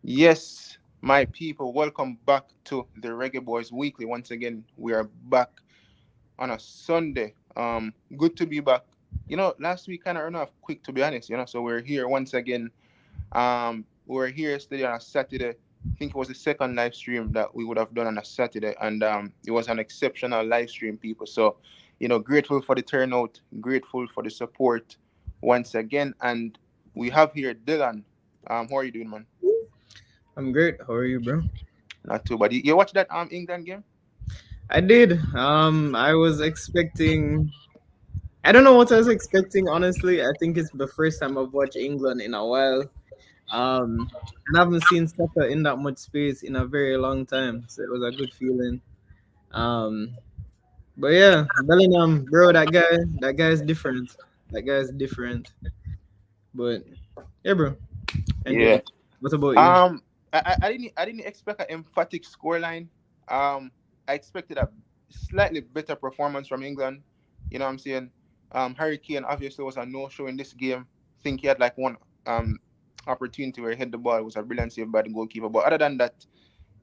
Yes, my people, welcome back to the Reggae Boys Weekly. Once again, we are back on a Sunday. Good to be back. Last week kind of ran off quick, to be honest. So we're here once again. We were here yesterday on a Saturday. I think it was the second live stream that we would have done on a Saturday, and it was an exceptional live stream, people. So, grateful for the turnout, grateful for the support once again, and we have here Dylan. How are you doing, man? I'm great. How are you, bro? Not too bad. You watched that England game? I did. I was expecting. I don't know what I was expecting. Honestly, I think it's the first time I've watched England in a while. And I haven't seen soccer in that much space in a very long time, so it was a good feeling. Um, but yeah, Bellingham, bro, that guy is different. That guy is different. But yeah, bro, enjoyed Yeah. it. What about you? I didn't expect an emphatic scoreline. I expected a slightly better performance from England. You know what I'm saying? Harry Kane obviously was a no-show in this game. Think he had like one opportunity where he hit the ball. It was a brilliant save by the goalkeeper. But other than that,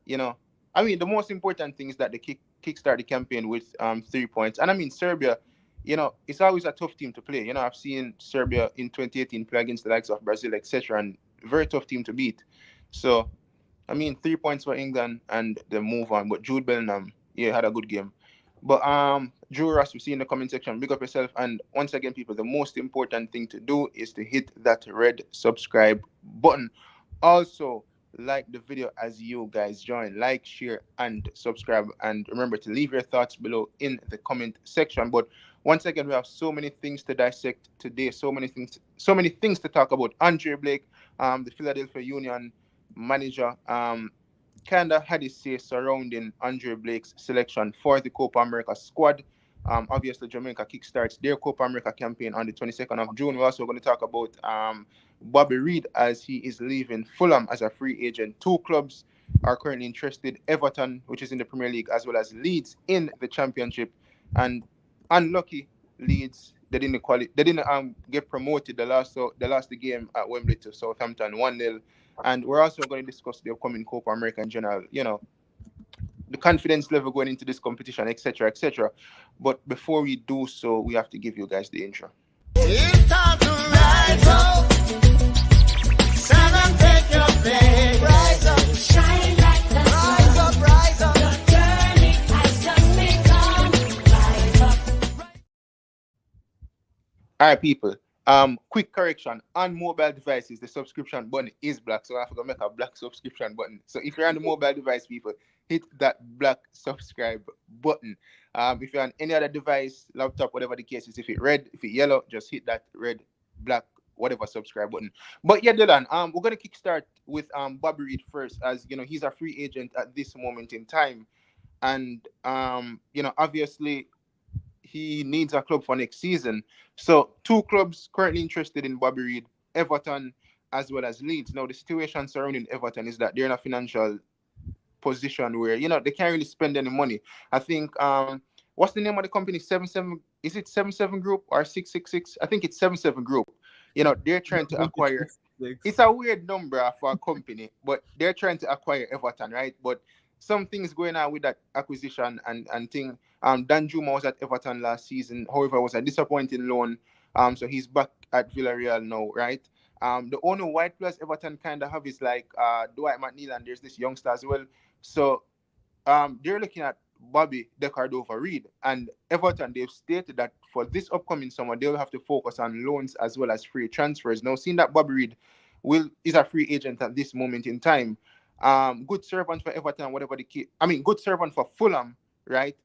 you know, I mean, the most important thing is that they kickstart the campaign with 3 points. And I mean, Serbia, it's always a tough team to play. I've seen Serbia in 2018 play against the likes of Brazil, etc., and very tough team to beat. So, I mean, 3 points for England and the move on. But Jude Bellingham, yeah, had a good game. But Drew Ross, we see in the comment section. Big up yourself. And once again, people, the most important thing to do is to hit that red subscribe button. Also, like the video as you guys join. Like, share, and subscribe. And remember to leave your thoughts below in the comment section. But once again, we have so many things to dissect today. So many things to talk about. Andre Blake, the Philadelphia Union manager, kind of had his say surrounding Andre Blake's selection for the Copa America squad. Obviously, Jamaica kickstarts their Copa America campaign on the 22nd of June. We're also going to talk about Bobby Reid as he is leaving Fulham as a free agent. Two clubs are currently interested: Everton, which is in the Premier League, as well as Leeds in the Championship. And unlucky Leeds, they didn't get promoted. They lost the game at Wembley to Southampton 1-0. And we're also going to discuss the upcoming Copa America in general, the confidence level going into this competition, etc., etc. But before we do so, we have to give you guys the intro. It's time to rise up. Stand and take your place. Rise up. Shine like the sun. Rise up, rise up. Your journey has just begun. Rise up. All right, people. Quick correction. On mobile devices, the subscription button is black, so I have to make a black subscription button. So if you're on the mobile device, people, hit that black subscribe button. If you're on any other device, laptop, whatever the case is, if it red, if it yellow, just hit that red, black, whatever subscribe button. But yeah, Dylan, we're gonna kickstart with Bobby Reid first, as he's a free agent at this moment in time, and obviously he needs a club for next season. So two clubs currently interested in Bobby Reid: Everton as well as Leeds. Now the situation surrounding Everton is that they're in a financial position where they can't really spend any money. I think what's the name of the company? 77, is it 77 Group or 666? I think it's 77 Group. They're trying to acquire. It's a weird number for a company, but they're trying to acquire Everton, right? But some things going on with that acquisition and thing. Dan Juma was at Everton last season. However, it was a disappointing loan. So he's back at Villarreal now, right? The only white players Everton kind of have is like Dwight McNeil, and there's this youngster as well. So they're looking at Bobby Deckard over Reid. And Everton, they've stated that for this upcoming summer, they'll have to focus on loans as well as free transfers. Now, seeing that Bobby Reid is a free agent at this moment in time, good servant for Everton, whatever the key. I mean, good servant for Fulham, right?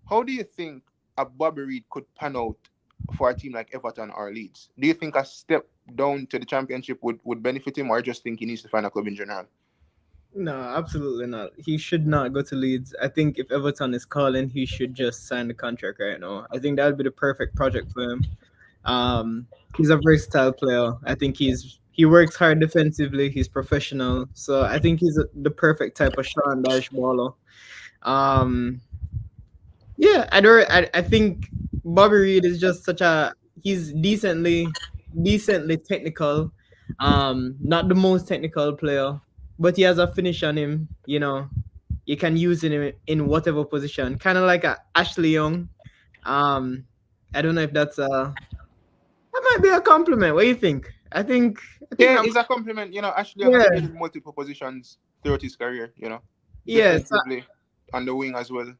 How do you think a Bobby Reid could pan out for a team like Everton or Leeds? Do you think a step down to the Championship would benefit him, or just think he needs to find a club in general? No, absolutely not. He should not go to Leeds. I think if Everton is calling, he should just sign the contract right now. I think that would be the perfect project for him. He's a versatile player. I think he works hard defensively. He's professional, so I think he's the perfect type of Sean Dyche baller. Um, yeah, I think Bobby Reid is just he's decently technical. Not the most technical player. but he has a finish on him. You can use him in whatever position, kind of like a Ashley Young. Um, I don't know if that might be a compliment. What do you think? I think Yeah, that it's a compliment. Ashley Young has yeah played in multiple positions throughout his career. yeah so, Defensively, on the wing as well.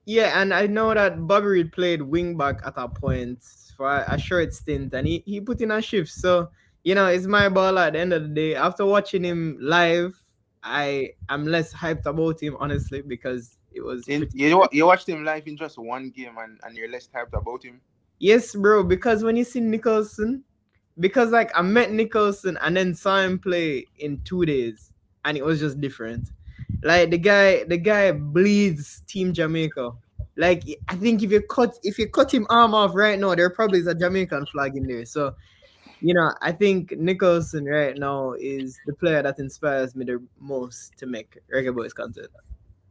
yeah, and I know that Bobby Reid played wing back at a point for a short stint, and he put in a shift. So it's my ball at the end of the day. After watching him live, I am less hyped about him honestly because it was In, pretty. you watched him live in just one game, and you're less hyped about him. Yes, bro. Because when you see Nicholson, because like I met Nicholson and then saw him play in 2 days, and it was just different. Like the guy bleeds Team Jamaica. Like I think if you cut him arm off right now, there probably is a Jamaican flag in there. So I think Nicholson right now is the player that inspires me the most to make Reggae Boys content.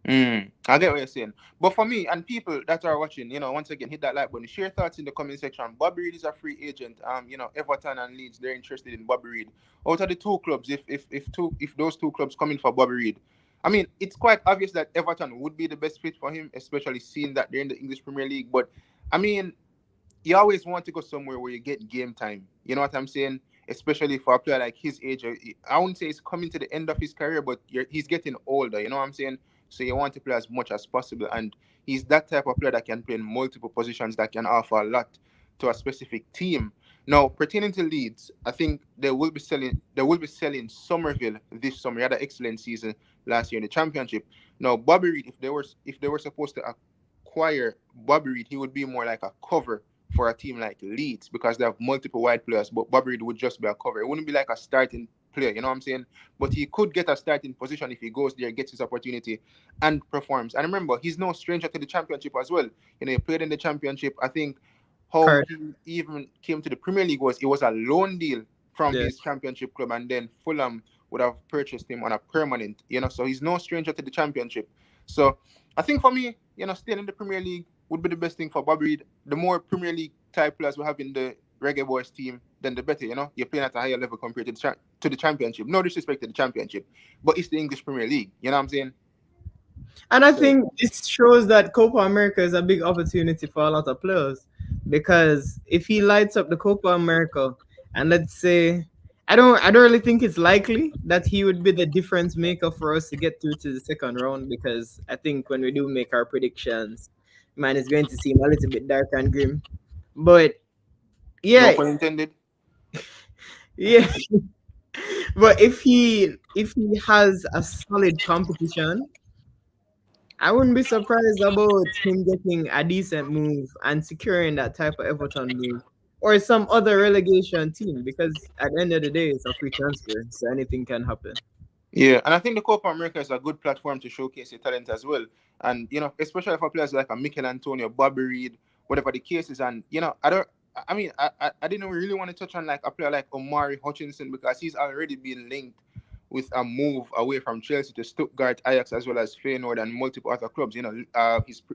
I get what you're saying. But for me and people that are watching, once again, hit that like button. Share thoughts in the comment section. Bobby Reid is a free agent. Everton and Leeds, they're interested in Bobby Reid. Out of the two clubs, if those two clubs come in for Bobby Reid, I mean, it's quite obvious that Everton would be the best fit for him, especially seeing that they're in the English Premier League. But I mean, you always want to go somewhere where you get game time. You know what I'm saying? Especially for a player like his age. I wouldn't say he's coming to the end of his career, but he's getting older. You know what I'm saying? So you want to play as much as possible. And he's that type of player that can play in multiple positions that can offer a lot to a specific team. Now, pertaining to Leeds, I think they will be selling Somerville this summer. He had an excellent season last year in the championship. Now, Bobby Reid, if they were supposed to acquire Bobby Reid, he would be more like a cover for a team like Leeds because they have multiple wide players, but Bobby Reid would just be a cover. It wouldn't be like a starting player, you know what I'm saying? But he could get a starting position if he goes there, gets his opportunity, and performs. And remember, he's no stranger to the championship as well. He played in the championship. I think how Correct. he even came to the Premier League was it was a loan deal from Yeah. his championship club, and then Fulham would have purchased him on a permanent. So he's no stranger to the championship. So I think for me, staying in the Premier League would be the best thing for Bobby Reid. The more Premier League type players we have in the Reggae Boys team, then the better. You're playing at a higher level compared to the championship. No disrespect to the championship, but it's the English Premier League. You know what I'm saying? And I So think this shows that Copa America is a big opportunity for a lot of players because if he lights up the Copa America, and let's say I don't really think it's likely that he would be the difference maker for us to get through to the second round because I think when we do make our predictions, man, it's going to seem a little bit dark and grim. But no yeah, pun intended. yeah. But if he has a solid competition, I wouldn't be surprised about him getting a decent move and securing that type of Everton move or some other relegation team because at the end of the day, it's a free transfer, so anything can happen. Yeah, and I think the Copa America is a good platform to showcase your talent as well. And especially for players like a Mikel Antonio, Bobby Reid, whatever the case is. And I don't. I mean, I didn't really want to touch on like a player like Omari Hutchinson because he's already been linked with a move away from Chelsea to Stuttgart, Ajax, as well as Feyenoord and multiple other clubs.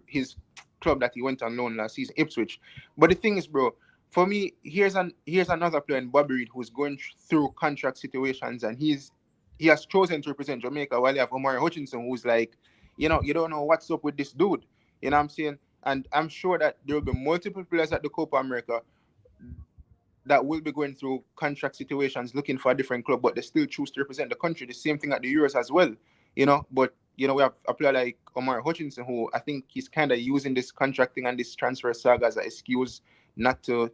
His club that he went on loan last season, Ipswich. But the thing is, bro, for me, here's another player in Bobby Reid who's going through contract situations, and he has chosen to represent Jamaica while you have Omari Hutchinson, who's like, you don't know what's up with this dude. You know what I'm saying? And I'm sure that there will be multiple players at the Copa America that will be going through contract situations looking for a different club, but they still choose to represent the country. The same thing at the Euros as well. But we have a player like Omar Hutchinson who I think he's kind of using this contracting and this transfer saga as an excuse not to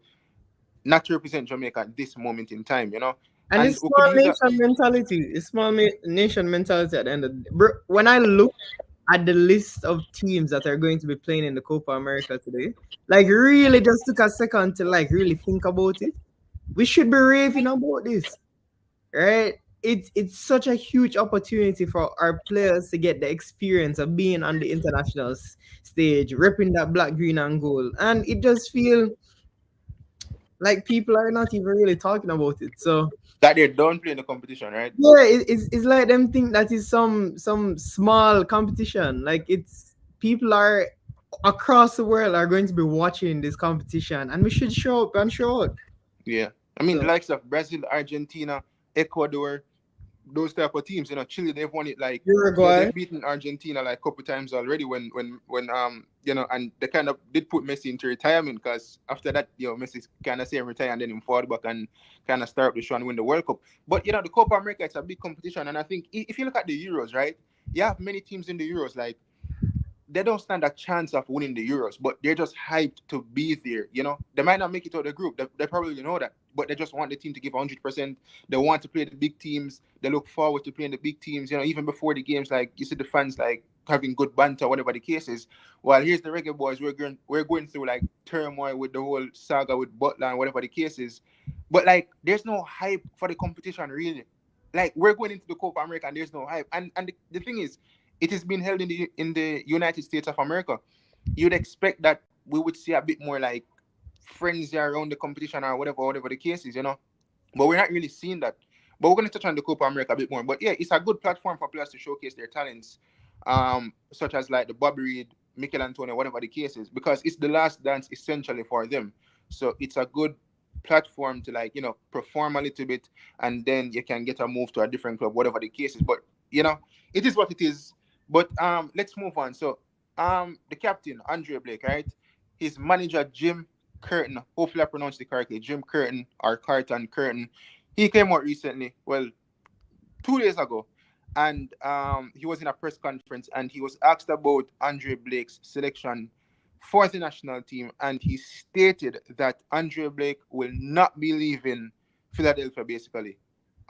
represent Jamaica at this moment in time. And And it's we could small use that. nation mentality. It's nation mentality at the end of the day. Bro, when I look at the list of teams that are going to be playing in the Copa America today, like really just took a second to like really think about it. We should be raving about this, right? It's such a huge opportunity for our players to get the experience of being on the international stage, repping that black, green, and gold, and it just feel like people are not even really talking about it. So That they don't play in the competition, right? yeah, it's like them think that is some small competition. Like it's people are across the world are going to be watching this competition, and we should show up and show out. Yeah. I mean, the So likes of Brazil, Argentina, Ecuador, those type of teams. You know, Chile, they've won it like Uruguay. they've beaten Argentina like a couple times already. When you know, and they kind of did put Messi into retirement because after that, you know, Messi kind of say retire and then him fall back and kind of start up the show and win the World Cup. But you know, the Copa America, it's a big competition, and I think if you look at the Euros, right, you have many teams in the Euros like they don't stand a chance of winning the Euros, but they're just hyped to be there. You know, they might not make it out of the group. They probably know that, but they just want the team to give 100%. They want to play the big teams. They look forward to playing the big teams. You know, even before the games, like you see the fans like having good banter, whatever the case is. While here's the Reggae Boys, we're going through like turmoil with the whole saga with Butler and whatever the case is. But like, there's no hype for the competition really. Like we're going into the Copa America and there's no hype. And the thing is, it is being held in the United States of America. You'd expect that we would see a bit more like frenzy around the competition or whatever the case is, you know. But we're not really seeing that. But we're going to touch on the Copa America a bit more. But yeah, it's a good platform for players to showcase their talents, such as like the Bobby Reid, Mikel Antonio, whatever the case is, because it's the last dance essentially for them. So it's a good platform to like, you know, perform a little bit and then you can get a move to a different club, whatever the case is. But you know, it is what it is. But let's move on. So the captain, Andre Blake, right? His manager, Jim Curtin, hopefully I pronounced it correctly, Jim Curtin or Carton Curtin, he came out recently, well, 2 days ago, and he was in a press conference and he was asked about Andre Blake's selection for the national team, and he stated that Andre Blake will not be leaving Philadelphia basically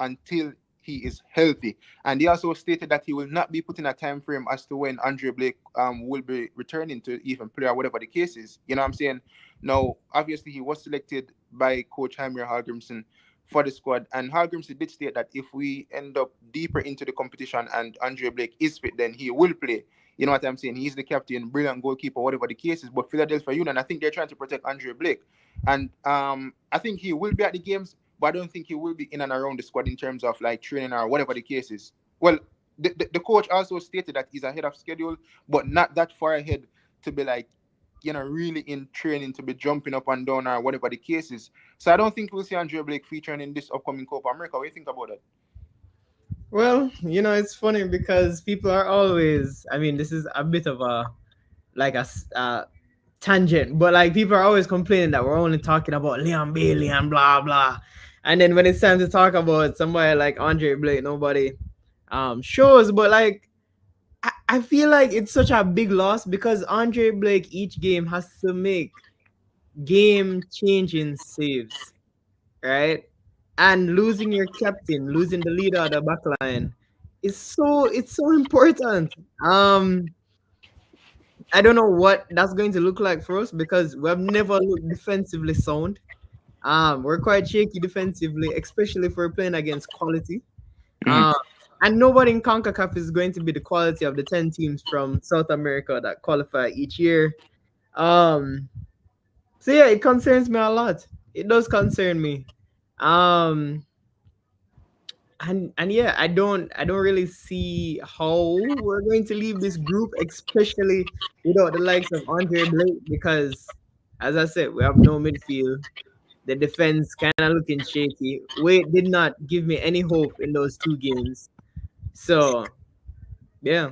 until he is healthy. And he also stated that he will not be putting a time frame as to when Andre Blake will be returning to even play or whatever the case is. You know what I'm saying? Now, obviously, he was selected by Coach Jaime Hallgrimsson for the squad. And Hallgrimsson did state that if we end up deeper into the competition and Andre Blake is fit, then he will play. You know what I'm saying? He's the captain, brilliant goalkeeper, whatever the case is. But Philadelphia Union, I think they're trying to protect Andre Blake. And I think he will be at the games, but I don't think he will be in and around the squad in terms of like training or whatever the case is. Well, the coach also stated that he's ahead of schedule, but not that far ahead to be like, you know, really in training to be jumping up and down or whatever the case is. So I don't think we'll see Andre Blake featuring in this upcoming Copa America. What do you think about that? Well, it's funny because people are always. I mean, this is a bit of a like tangent, but like people are always complaining that we're only talking about Leon Bailey and blah blah, and then when it's time to talk about somebody like Andre Blake, nobody shows. But like I feel like it's such a big loss because Andre Blake each game has to make game changing saves, right? And losing your captain, losing the leader of the back line it's so important. I don't know what that's going to look like for us because we have never looked defensively sound. We're quite shaky defensively, especially if we're playing against quality. Mhm. Um, and nobody in CONCACAF is going to be the quality of the 10 teams from South America that qualify each year. Um, so yeah, it concerns me a lot. It does concern me. Um, and yeah, I don't really see how we're going to leave this group, especially without the likes of Andre Blake, because as I said, we have no midfield. The defense kind of looking shaky. Wade did not give me any hope in those two games. So yeah,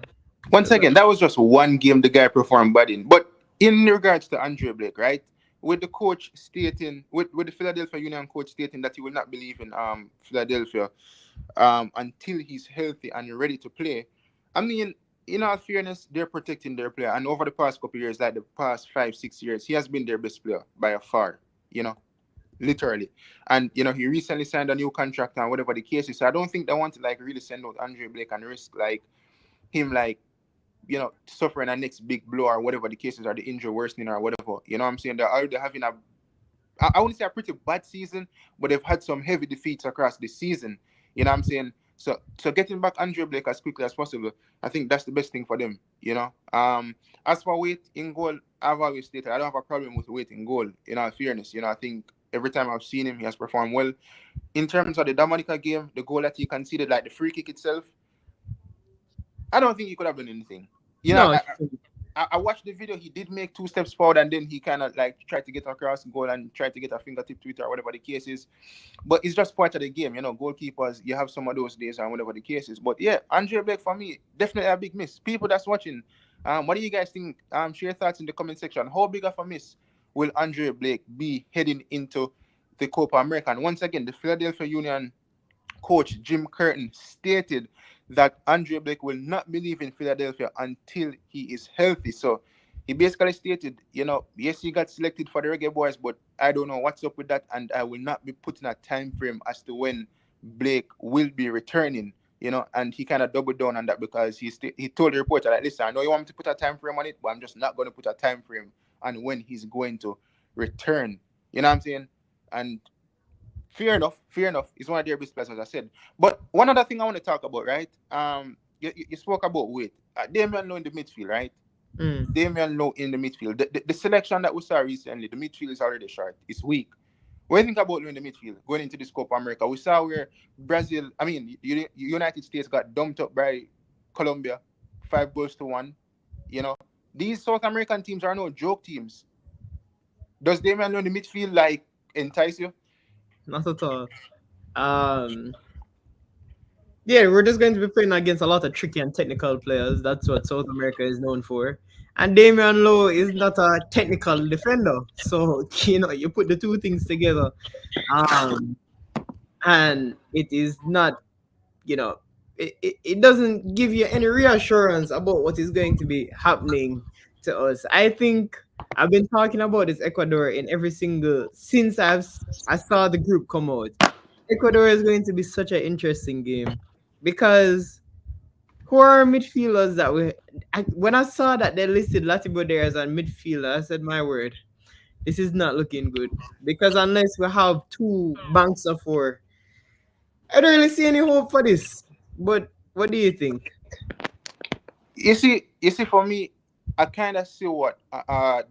Once that's again, that was just one game the guy performed bad in. But in regards to Andre Blake, right? With the coach stating, with the Philadelphia Union coach stating that he will not be leaving Philadelphia until he's healthy and ready to play. I mean, in all fairness, they're protecting their player. And over the past couple of years, like the past 5, 6 years, he has been their best player by a far, you know, literally. And, you know, he recently signed a new contract and whatever the case is. So I don't think they want to like really send out Andre Blake and risk like him like, you know, suffering a next big blow or whatever the cases are, the injury worsening or whatever. You know what I'm saying? They're already having I wouldn't say a pretty bad season, but they've had some heavy defeats across the season. You know what I'm saying? So getting back Andre Blake as quickly as possible, I think that's the best thing for them, you know. As for Wait in goal, I've always stated I don't have a problem with Wait in goal, in all fairness. You know, I think every time I've seen him, he has performed well. In terms of the Dominica game, the goal that he conceded, like the free kick itself, I don't think he could have done anything. You know, no. I watched the video. He did make 2 steps forward, and then he kind of like tried to get across goal and tried to get a fingertip to it or whatever the case is. But it's just part of the game, Goalkeepers, you have some of those days and whatever the case is. But yeah, Andre Blake for me definitely a big miss. People that's watching, what do you guys think? Share your thoughts in the comment section. How big of a miss will Andre Blake be heading into the Copa America? And once again, the Philadelphia Union coach Jim Curtin stated that Andre Blake will not be leaving Philadelphia until he is healthy. So he basically stated, yes, he got selected for the Reggae Boyz, but I don't know what's up with that, and I will not be putting a time frame as to when Blake will be returning. And he kind of doubled down on that because he told the reporter, like, listen, I know you want me to put a time frame on it, but I'm just not going to put a time frame on when he's going to return. You know what I'm saying? And fair enough. Fair enough. It's one of their best players, as I said. But one other thing I want to talk about, right? You spoke about weight. Damian Lowe in the midfield, right? Mm. Damian Lowe in the midfield. The selection that we saw recently, the midfield is already short. It's weak. What do you think about Lowe in the midfield going into this Copa America? We saw where Brazil, United States got dumped up by Colombia, 5 goals to 1. These South American teams are no joke teams. Does Damian Lowe in the midfield like entice you? Not at all. Um, yeah, we're just going to be playing against a lot of tricky and technical players. That's what South America is known for. And Damian Lowe is not a technical defender. So, you put the two things together. Um, and it is not, it doesn't give you any reassurance about what is going to be happening to us. I think I've been talking about this Ecuador in every single, since I saw the group come out. Ecuador is going to be such an interesting game because who are midfielders that when I saw that they listed Latibodere as a midfielder, I said, my word, this is not looking good. Because unless we have two banks of four, I don't really see any hope for this. But what do you think? You see, for me, I kind of see what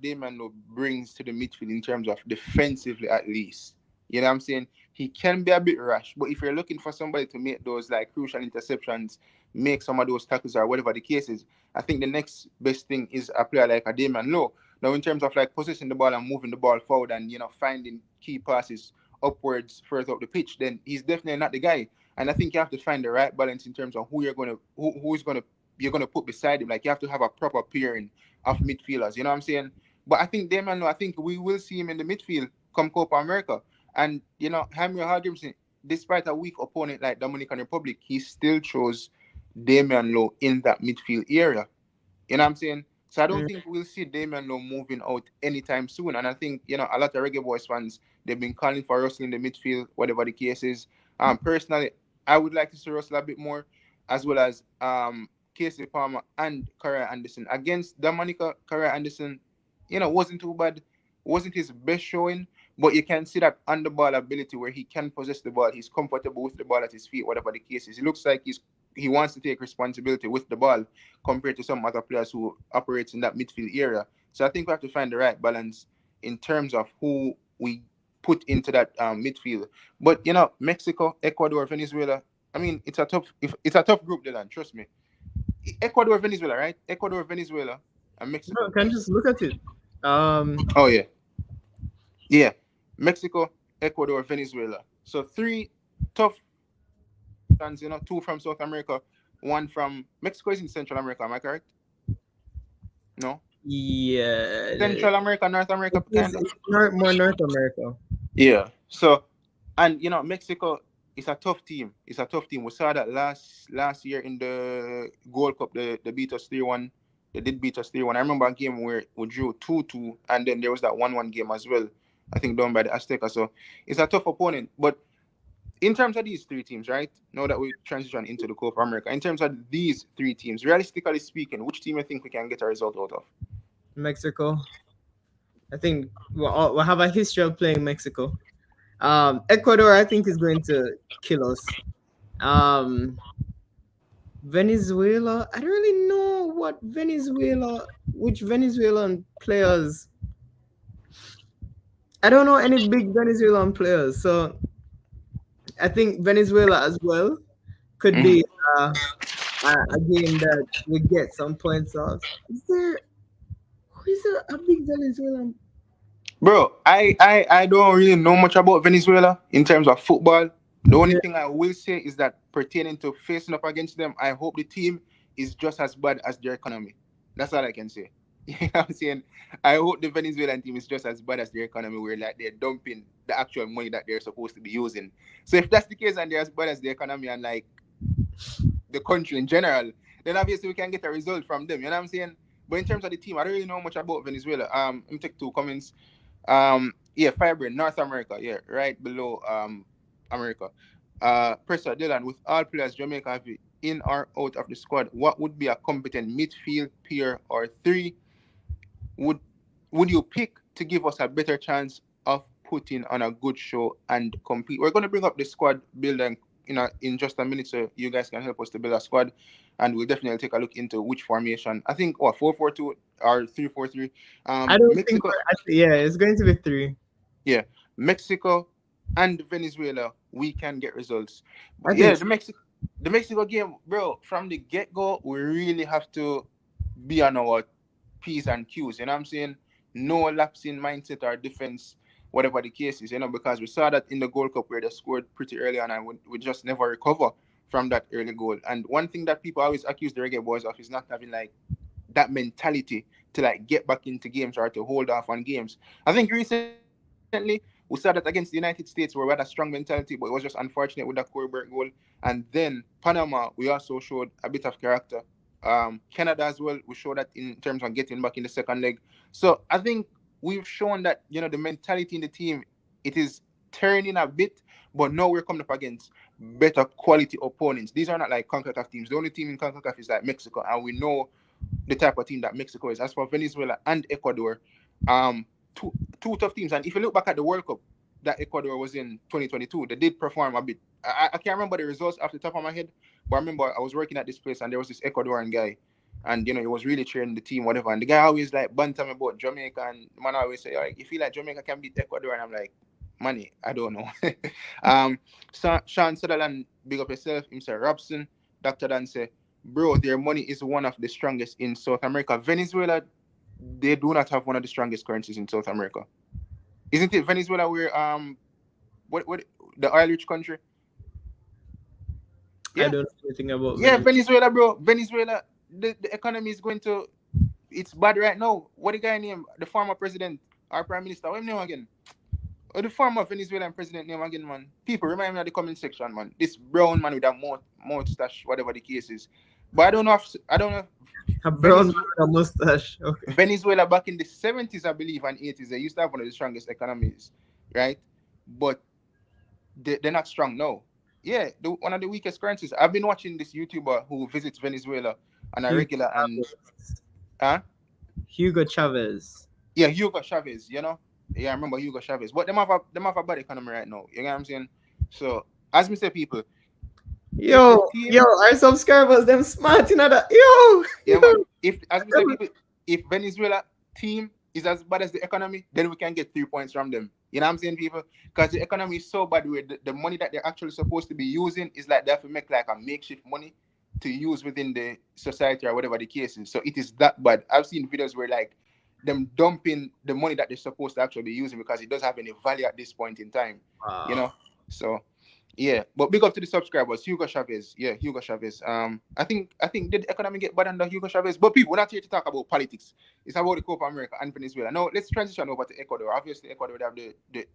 Damian Lowe brings to the midfield in terms of defensively, at least. You know what I'm saying? He can be a bit rash, but if you're looking for somebody to make those like crucial interceptions, make some of those tackles or whatever the case is, I think the next best thing is a player like a Damian Lowe. Now, in terms of like possessing the ball and moving the ball forward and finding key passes upwards further up the pitch, then he's definitely not the guy. And I think you have to find the right balance in terms of you're gonna put beside him. Like, you have to have a proper pairing of midfielders. You know what I'm saying? But I think Damian Lowe, I think we will see him in the midfield come Copa America. And Jaime Hodgkinson, despite a weak opponent like Dominican Republic, he still chose Damian Lowe in that midfield area. You know what I'm saying? So I don't think we'll see Damian Lowe moving out anytime soon. And I think, a lot of Reggae Boyz fans, they've been calling for Russell in the midfield, whatever the case is. Personally, I would like to see Russell a bit more, as well as Casey Palmer and Corey Anderson. Against Dominica, Corey Anderson, wasn't too bad. Wasn't his best showing, but you can see that on the ball ability where he can possess the ball. He's comfortable with the ball at his feet, whatever the case is. It looks like he wants to take responsibility with the ball compared to some other players who operates in that midfield area. So I think we have to find the right balance in terms of who we put into that midfield. But Mexico, Ecuador, Venezuela. I mean, it's a tough group, Dylan. Trust me. Ecuador, Venezuela, right? Ecuador, Venezuela, and Mexico. No, can just look at it. Oh yeah. Mexico, Ecuador, Venezuela. So 3 tough fans, 2 from South America, 1 from Mexico is in Central America. Am I correct? No. Yeah. Central America, North America, kind of. It's more North America. Yeah. So, and Mexico is a tough team. It's a tough team. We saw that last year in the Gold Cup. They beat us 3-1. They did beat us 3-1. I remember a game where we drew 2-2, and then there was that 1-1 game as well, I think done by the Azteca. So it's a tough opponent. But in terms of these 3 teams, right, now that we transition into the Copa America, in terms of these 3 teams, realistically speaking, which team you think we can get a result out of? Mexico. I think we'll have a history of playing Mexico. Ecuador, I think, is going to kill us. Venezuela, I don't really know which Venezuelan players. I don't know any big Venezuelan players, so I think Venezuela as well could be a game that we get some points off. Is there Who is a big Venezuelan? Bro, I don't really know much about Venezuela in terms of football. The only Yeah, thing I will say is that pertaining to facing up against them, I hope the team is just as bad as their economy. That's all I can say. You know what I'm saying? I hope the Venezuelan team is just as bad as their economy, where like they're dumping the actual money that they're supposed to be using. So if that's the case and they're as bad as the economy and like the country in general, then obviously we can get a result from them. You know what I'm saying? But in terms of the team, I don't really know much about Venezuela. Let me take two comments. Yeah, Fiber, North America, yeah, right below America. Presser Dylan, with all players Jamaica have in or out of the squad, what would be a competent midfield pair or three would would you pick to give us a better chance of putting on a good show and compete? We're going to bring up the squad building in just a minute, so you guys can help us to build a squad, and we'll definitely take a look into which formation. I think 4-4-2 or 3-4-3. I don't think. Mexico, Yeah, it's going to be three. yeah, Mexico and Venezuela, we can get results. But I yeah, think. the Mexico game, bro, from the get go, we really have to be on our P's and Q's. You know what I'm saying? No lapse in mindset or defense, whatever the case is, because we saw that in the Gold Cup where they scored pretty early on and we just never recover from that early goal. And one thing that people always accuse the Reggae Boys of is not having like that mentality to like get back into games or to hold off on games. I think recently we saw that against the United States where we had a strong mentality, but it was just unfortunate with that Corberg goal. And then Panama, we also showed a bit of character. Canada as well, we showed that in terms of getting back in the second leg. So I think we've shown that the mentality in the team, it is turning a bit, but now we're coming up against better quality opponents. These are not like CONCACAF teams. The only team in CONCACAF is like Mexico, and we know the type of team that Mexico is. As for Venezuela and Ecuador, um, two tough teams. And if you look back at the World Cup that Ecuador was in 2022, they did perform a bit. I can't remember the results off the top of my head, but I remember I was working at this place and there was this Ecuadorian guy, and he was really cheering the team, whatever. And the guy always like banter me about Jamaica, and man always say, like, you feel like Jamaica can beat Ecuador, and I'm like, money, I don't know. Sean Sutherland, big up yourself. Mr. Robson, Dr. Dan say, bro, their money is one of the strongest in South America. Venezuela, they do not have one of the strongest currencies in South America. Isn't it Venezuela where what the oil rich country? I Yeah. don't know anything about Yeah, Venezuela. Venezuela, bro. Venezuela, the economy is going to it's bad right now. What the guy name? The former president, our prime minister, what his name again? Or the former Venezuelan president name again, man. People remind me of the comment section, man. This brown man with a mustache, whatever the case is. But I don't know if A brown man Venezuela, with a mustache. Okay. Venezuela back in the 70s, I believe, and 80s, they used to have one of the strongest economies, right? But they're not strong now. Yeah, one of the weakest currencies. I've been watching this YouTuber who visits Venezuela on a Hugo regular and Chavez. huh? Hugo Chavez. Yeah, Hugo Chavez, Yeah, I remember Hugo Chavez. But them have a bad economy right now. You know what I'm saying? So as me say, people, if the Yo, team, our subscribers, them smart, that. Yo, yeah man, yo. if as me say, people, if Venezuela team is as bad as the economy, then we can get 3 points from them. You know what I'm saying, people? Because the economy is so bad where the money that they're actually supposed to be using is like they have to make like a makeshift money to use within the society or whatever the case is. So it is that bad. I've seen videos where like them dumping the money that they're supposed to actually be using because it doesn't have any value at this point in time. You Wow. know? So yeah. But big up to the subscribers, Hugo Chavez. Yeah, Hugo Chavez. I think did the economy get bad under Hugo Chavez? But people, we're not here to talk about politics. It's about the Copa America and Venezuela. Now let's transition over to Ecuador. Obviously, Ecuador would have the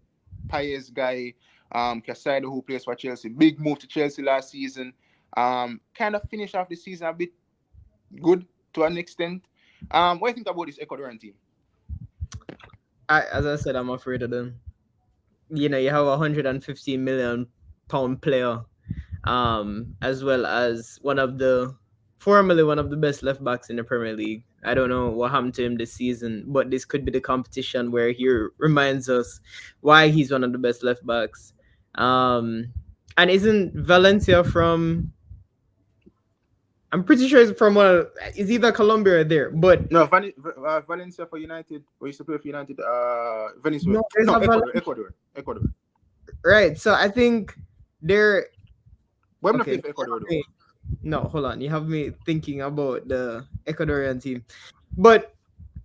Paez guy, Casado, who plays for Chelsea. Big move to Chelsea last season. Kind of finished off the season a bit good to an extent. What do you think about this Ecuadorian team? As I said, I'm afraid of them. You have a £115 million player, as well as formerly one of the best left backs in the Premier League. I don't know what happened to him this season, but this could be the competition where he reminds us why he's one of the best left backs. And isn't Valencia from? I'm pretty sure it's from it's either Colombia or there, but No, Valencia for United. We used to play for United. Venezuela. no, there's No, a Ecuador. right. So I think they're But I'm not okay. playing for Ecuador though. No, hold on. You have me thinking about the Ecuadorian team. But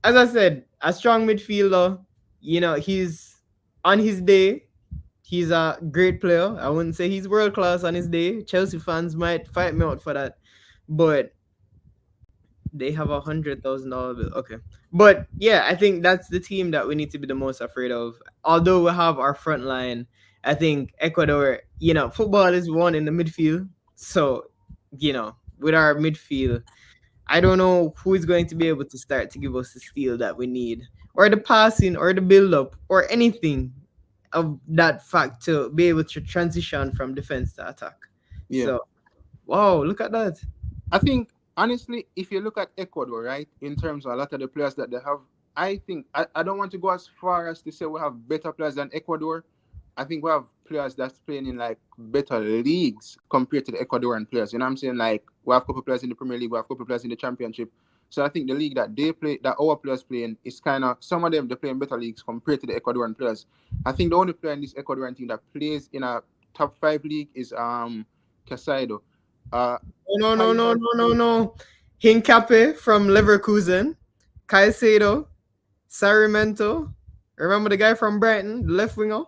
as I said, a strong midfielder. He's on his day. He's a great player. I wouldn't say he's world class on his day. Chelsea fans might fight me out for that, but they have $100,000 bill. Okay, but yeah, I think that's the team that we need to be the most afraid of. Although we have our front line, I think Ecuador. Football is won in the midfield. So, with our midfield, I don't know who is going to be able to start to give us the steal that we need, or the passing, or the build up, or anything of that fact to be able to transition from defense to attack. Yeah. So, wow, look at that. I think honestly, if you look at Ecuador, right, in terms of a lot of the players that they have, I think I don't want to go as far as to say we have better players than Ecuador. I think we have players that's playing in like better leagues compared to the Ecuadorian players. You know what I'm saying? Like we have a couple players in the Premier League, we have a couple players in the Championship. So I think the league that they play, that our players play in, is kind of some of them they play in better leagues compared to the Ecuadorian players. I think the only player in this Ecuadorian team that plays in a top five league is Casado. Uh, No, no, Pais no, has no, no, played. no. Hincape from Leverkusen, Caicedo, Sarmiento. Remember the guy from Brighton, the left winger?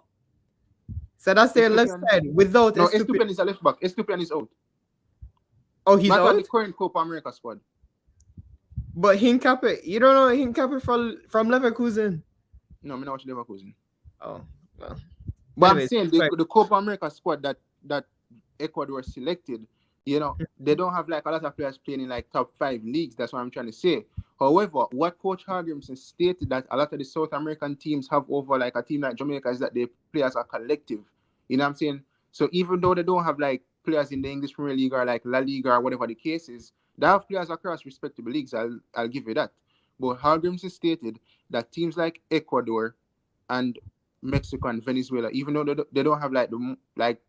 So that's their left Estupian. side without No, Estupid. Estupian is a left back. Estupian is out. Oh, he's Not at the out? current Copa America squad. But Hincape, you don't know Hincape from Leverkusen. No, I'm not watching Leverkusen. Oh, well. But I'm Anyways, saying it's fine. the Copa America squad that Ecuador selected, they don't have like a lot of players playing in like top five leagues. That's what I'm trying to say. However, what Coach Hargrimson stated that a lot of the South American teams have over like a team like Jamaica is that they play as a collective. You know what I'm saying? So even though they don't have like players in the English Premier League or like La Liga or whatever the case is, they have players across respectable leagues. I'll give you that. But Hargrimson stated that teams like Ecuador and Mexico and Venezuela, even though they don't have like like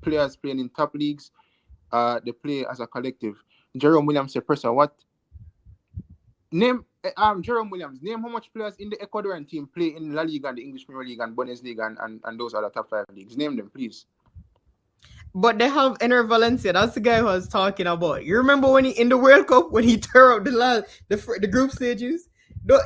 players playing in top leagues, they play as a collective. Jerome Williams said, "Professor, what name? Jerome Williams, name how much players in the Ecuadorian team play in La Liga and the English Premier League and Bundesliga and those other top five leagues. Name them, please." But they have Ener Valencia. That's the guy who I was talking about. You remember when he in the World Cup when he tore up the group stages?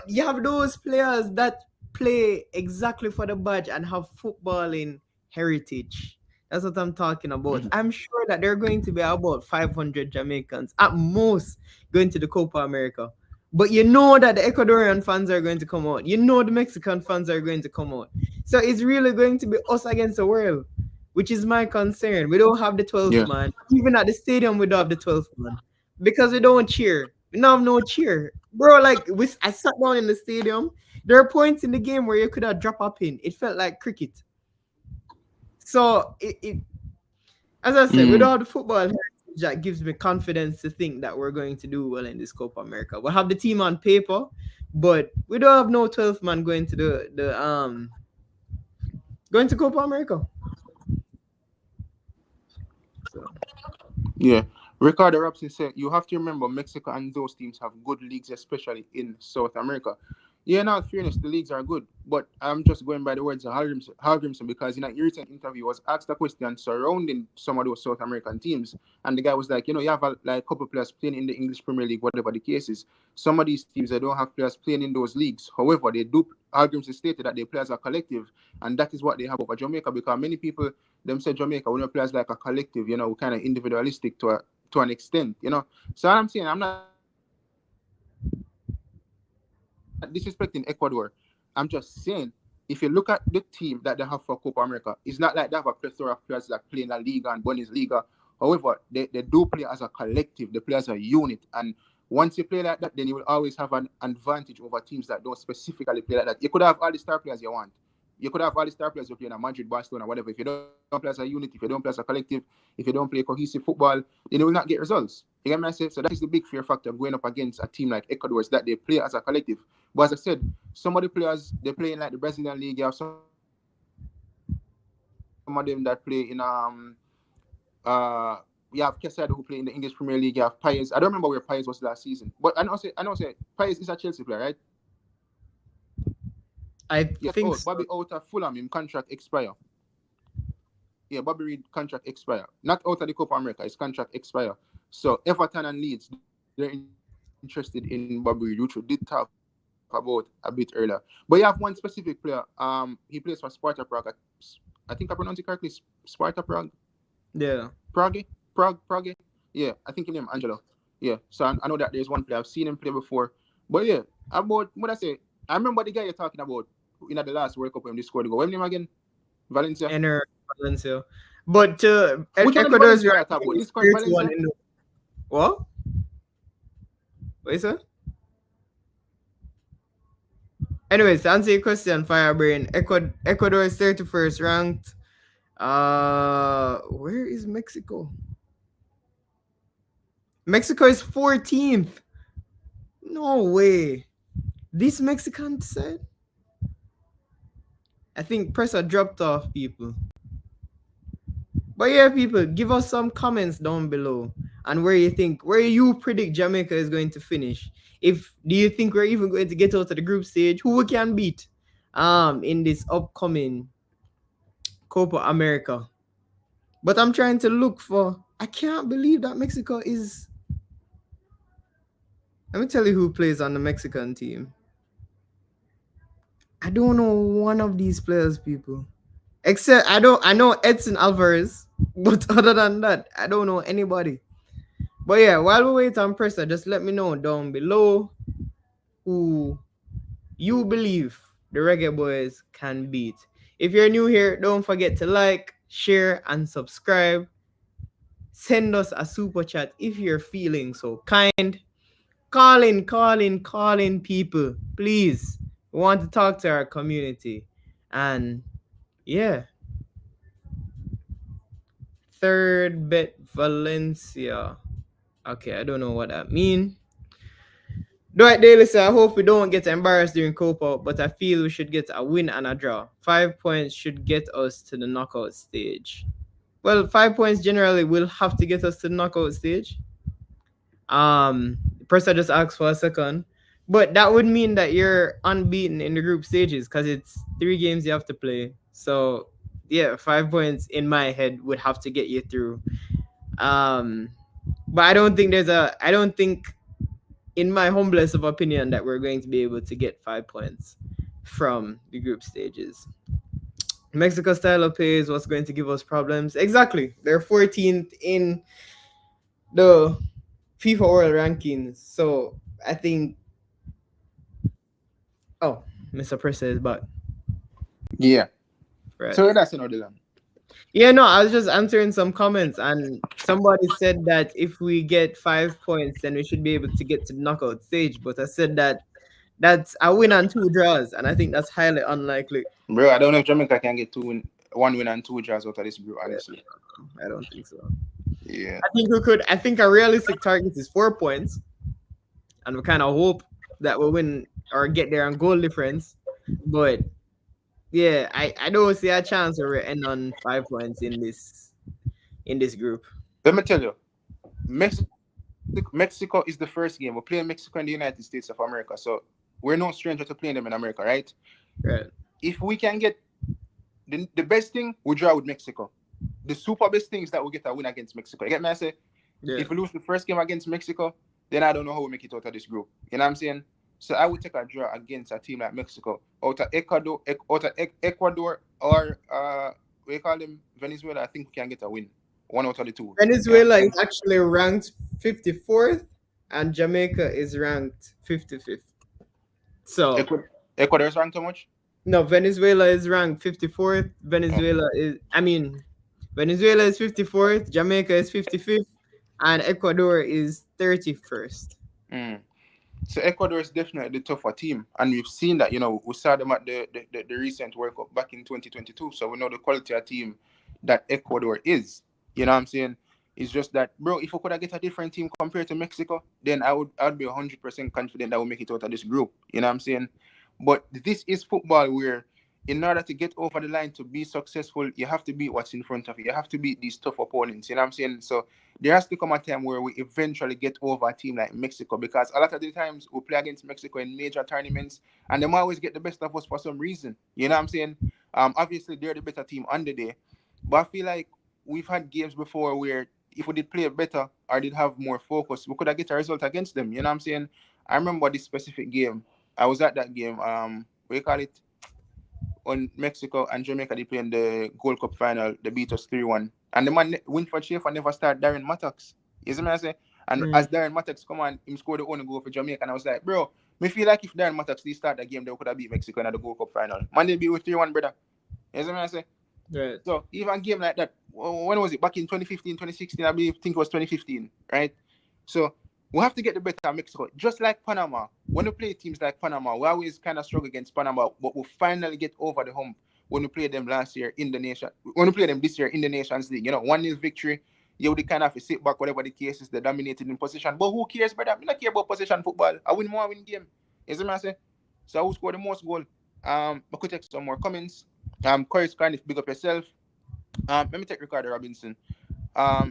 You have those players that play exactly for the badge and have footballing heritage. That's what I'm talking about. I'm sure that there are going to be about 500 Jamaicans at most going to the Copa America. But you know that the Ecuadorian fans are going to come out. You know the Mexican fans are going to come out. So it's really going to be us against the world, which is my concern. We don't have the 12th Yeah. man. Even at the stadium, we don't have the 12th man because we don't cheer. We don't have no cheer, bro. Like I sat down in the stadium. There are points in the game where you could have dropped a pin. It felt like cricket. So as I said, with all the football heritage, that gives me confidence to think that we're going to do well in this Copa America. We'll have the team on paper, but we don't have no 12th man going to going to Copa America. So. Yeah. Ricardo Robson said, you have to remember Mexico and those teams have good leagues, especially in South America. Yeah, in all fairness, the leagues are good, but I'm just going by the words of Halgrimson because in a recent interview was asked a question surrounding some of those South American teams, and the guy was like, you have like a couple players playing in the English Premier League, whatever the case is. Some of these teams they don't have players playing in those leagues. However, they do. Halgrimson stated that they play as a collective, and that is what they have over Jamaica because many people them say Jamaica we don't play as like a collective, we're kind of individualistic to an extent, So what I'm saying, I'm not disrespecting Ecuador. I'm just saying, if you look at the team that they have for Copa America, it's not like they have a plethora of players that play in La Liga and Bundesliga. However, they do play as a collective. They play as a unit. And once you play like that, then you will always have an advantage over teams that don't specifically play like that. You could have all the star players you want. You could have all the star players you play in Madrid, Barcelona, whatever. If you don't play as a unit, if you don't play as a collective, if you don't play cohesive football, then you will not get results. You get what I say? So that is the big fear factor going up against a team like Ecuador is that they play as a collective. But as I said, some of the players, they play in like the Brazilian league. You have some of them that play in you have Quesada who play in the English Premier League. You have Paez. I don't remember where Paez was last season, but I know Paez is a Chelsea player, right? I Yes. think so. Bobby out of Fulham, him contract expire. Yeah, Bobby Reid contract expire. Not out of the Copa America, his contract expire. So Everton and Leeds, they're interested in Bobby Reid, which we did talk about. about a bit earlier. But you have one specific player. He plays for Sparta Prague. I think I pronounced it correctly. Sparta Prague. Yeah. Prague. Yeah, I think his name Angelo. Yeah, so I know that there's one player I've seen him play before. But yeah, about what I say, I remember the guy you're talking about in the last World Cup when they scored the goal. What name again? Valencia. Enter Valencia. But Which one of the Ecuador's Valencia guy I talk ranking about? is This current 31 Valencia? in the what? What is it? Anyways, to answer your question, Firebrain, Ecuador is 31st ranked. Where is Mexico? Mexico is 14th. No way. This Mexican side? I think Pressa dropped off, people. But yeah, people, give us some comments down below and where you predict Jamaica is going to finish. Do you think we're even going to get out of the group stage? Who we can beat in this upcoming Copa America? But I'm trying to look for. I can't believe that Mexico is. Let me tell you who plays on the Mexican team. I don't know one of these players, people. Except I know Edson Alvarez, but other than that, I don't know anybody. But yeah, while we wait on Pressa, just let me know down below who you believe the Reggae Boyz can beat. If you're new here, don't forget to like, share, and subscribe. Send us a super chat if you're feeling so kind. Call in, people. Please. We want to talk to our community. And yeah. Third bet Valencia. Okay, I don't know what that means. Dwight Daly said, I hope we don't get embarrassed during Copa, but I feel we should get a win and a draw. 5 points should get us to the knockout stage. Well, 5 points generally will have to get us to the knockout stage. Pressa just asked for a second. But that would mean that you're unbeaten in the group stages because it's 3 games you have to play. So yeah, 5 points in my head would have to get you through. But I don't think in my humblest of opinion that we're going to be able to get 5 points from the group stages. Mexico style of play is what's going to give us problems. Exactly. They're 14th in the FIFA World Rankings. So I think Mr. Pressa is back. Yeah. Right. So that's another one. Yeah, no, I was just answering some comments, and somebody said that if we get 5 points, then we should be able to get to the knockout stage. But I said that that's a win and 2 draws, and I think that's highly unlikely. Bro, I don't know if Jamaica can get 1 win and 2 draws out of this group, honestly. I don't think so. Yeah. I think we could. I think a realistic target is 4 points, and we kind of hope that we'll win or get there on goal difference. But yeah, I don't see a chance where we end on 5 points in this group. Let me tell you, Mexico is the first game. We're playing Mexico in the United States of America, so we're no stranger to playing them in America, right? Right. If we can get the best thing, we draw with Mexico. The super best thing is that we get a win against Mexico. You get me? I say, if we lose the first game against Mexico, then I don't know how we make it out of this group. You know what I'm saying? So I would take a draw against a team like Mexico, out of Ecuador, or we call them Venezuela. I think we can get a win. One out of the 2. Venezuela is actually ranked 54th, and Jamaica is ranked 55th. So Ecuador is ranked how much? No, Venezuela is ranked 54th. Venezuela is 54th. Jamaica is 55th, and Ecuador is 31st. So Ecuador is definitely the tougher team, and we've seen that. We saw them at the recent World Cup back in 2022. So we know the quality of team that Ecuador is. You know what I'm saying? It's just that, bro, if we could get a different team compared to Mexico, then I'd be 100% confident that we'll make it out of this group. You know what I'm saying? But this is football where, in order to get over the line to be successful, you have to beat what's in front of you. You have to beat these tough opponents. You know what I'm saying? So there has to come a time where we eventually get over a team like Mexico, because a lot of the times we play against Mexico in major tournaments, and they always get the best of us for some reason. You know what I'm saying? Obviously, they're the better team on the day. But I feel like we've had games before where if we did play better or did have more focus, we could have get a result against them. You know what I'm saying? I remember this specific game. I was at that game. What you call it? On Mexico and Jamaica, they play in the Gold Cup final. They beat us 3-1. And the man Winford Schaefer never start Darren Mattox. You see what I say? And as Darren Mattox come on, him scored the only goal for Jamaica. And I was like, bro, me feel like if Darren Mattox they start that game, they could have beat Mexico in the Gold Cup final. Man, they beat with 3-1, brother. You see what I say? Right. So even a game like that, when was it? Back in 2015, 2016, I think it was 2015, right? So we have to get the better of Mexico. Just like Panama, when we play teams like Panama, we always kind of struggle against Panama, but we finally get over the hump when we played them last year in the nation. When we play them this year in the Nations League, 1-0 victory. You would kind of sit back, whatever the case is, they dominated in possession. But who cares, brother? I don't care about possession football. I win more, I win game. You see what I say? So who scored the most goal? I could take some more comments. Corey Scarniff, big up yourself. Let me take Ricardo Robinson.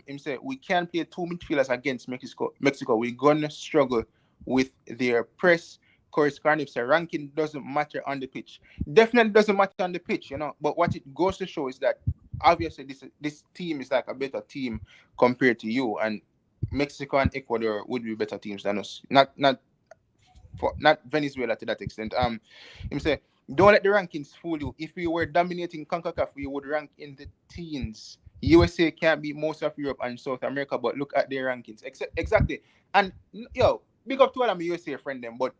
Him say we can't play two midfielders against Mexico. We're gonna struggle with their press. Corey Scarniff say ranking doesn't matter on the pitch. Definitely doesn't matter on the pitch, But what it goes to show is that obviously this team is like a better team compared to you, and Mexico and Ecuador would be better teams than us. Not Venezuela to that extent. Him say don't let the rankings fool you. If we were dominating CONCACAF, we would rank in the teens. USA can't beat most of Europe and South America, but look at their rankings. Exactly. And big up to all of my USA friend them, but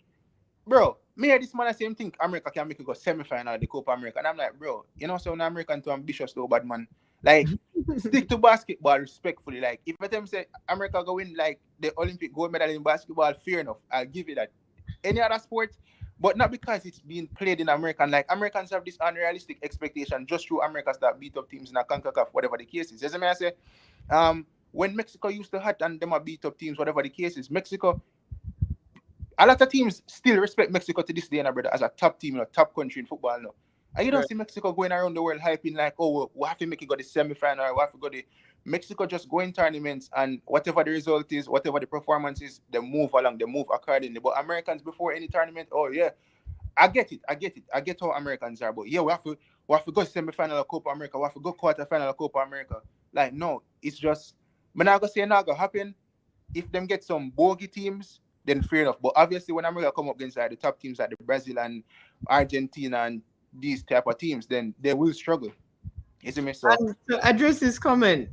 bro, me and this man the same thing. America can make it go semi-final of the Copa America. And I'm like, bro, so an American too ambitious though, bad man. Like, stick to basketball respectfully. Like, if I tell them say America go win like the Olympic gold medal in basketball, fair enough. I'll give you that. Any other sport, but not because it's being played in America. Like, Americans have this unrealistic expectation just through Americans that beat up teams in a CONCACAF, whatever the case is. As I say, when Mexico used to hurt and them beat up teams, whatever the case is, Mexico, a lot of teams still respect Mexico to this day, brother, as a top team, top country in football now. And you don't see Mexico going around the world hyping like, oh, we have to make it go to the semi-final, or we have to go to Mexico just go in tournaments, and whatever the result is, whatever the performance is, they move along, they move accordingly. But Americans before any tournament, oh yeah, I get it. I get how Americans are, but yeah, we have to go semi-final of Copa America, we have to go quarter-final of Copa America. Like, no, it's just, I'm not going to say not going to happen. If them get some bogey teams, then fair enough. But obviously, when America come up against the top teams like the Brazil and Argentina and these type of teams, then they will struggle. You see me? So, and to address this comment,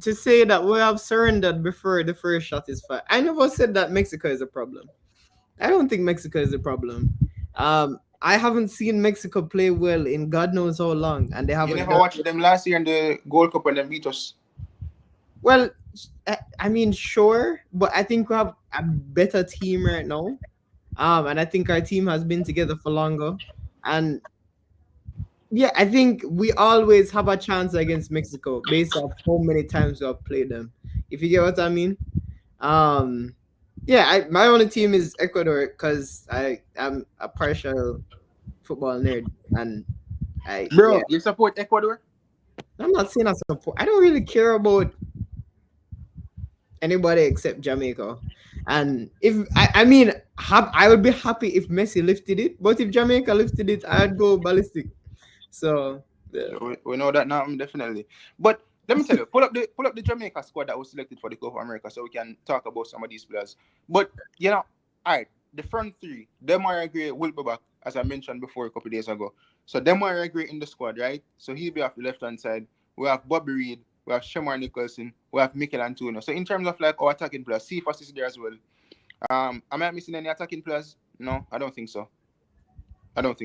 to say that we have surrendered before the first shot is fired. I never said that Mexico is a problem. I don't think Mexico is a problem. I haven't seen Mexico play well in God knows how long, and they haven't. You never watched them last year in the Gold Cup and them beat us. Well, I mean, sure, but I think we have a better team right now. And I think our team has been together for longer. And yeah, I think we always have a chance against Mexico based on how many times we have played them. If you get what I mean. Yeah, my only team is Ecuador because I'm a partial football nerd, and you support Ecuador? I'm not saying I support. I don't really care about anybody except Jamaica. And if I would be happy if Messi lifted it, but if Jamaica lifted it, I'd go ballistic. So yeah. We know that now, definitely. But let me tell you, pull up the Jamaica squad that was selected for the Copa America, so we can talk about some of these players. But all right, the front three, Demar Gray will be back, as I mentioned before a couple of days ago. So Demar Gray in the squad, right? So he'll be off the left hand side. We have Bobby Reid, we have Shamar Nicholson, we have Mikel Antonio. So in terms of like our attacking players, Cephas is there as well. Am I missing any attacking players? No, I don't think so. Let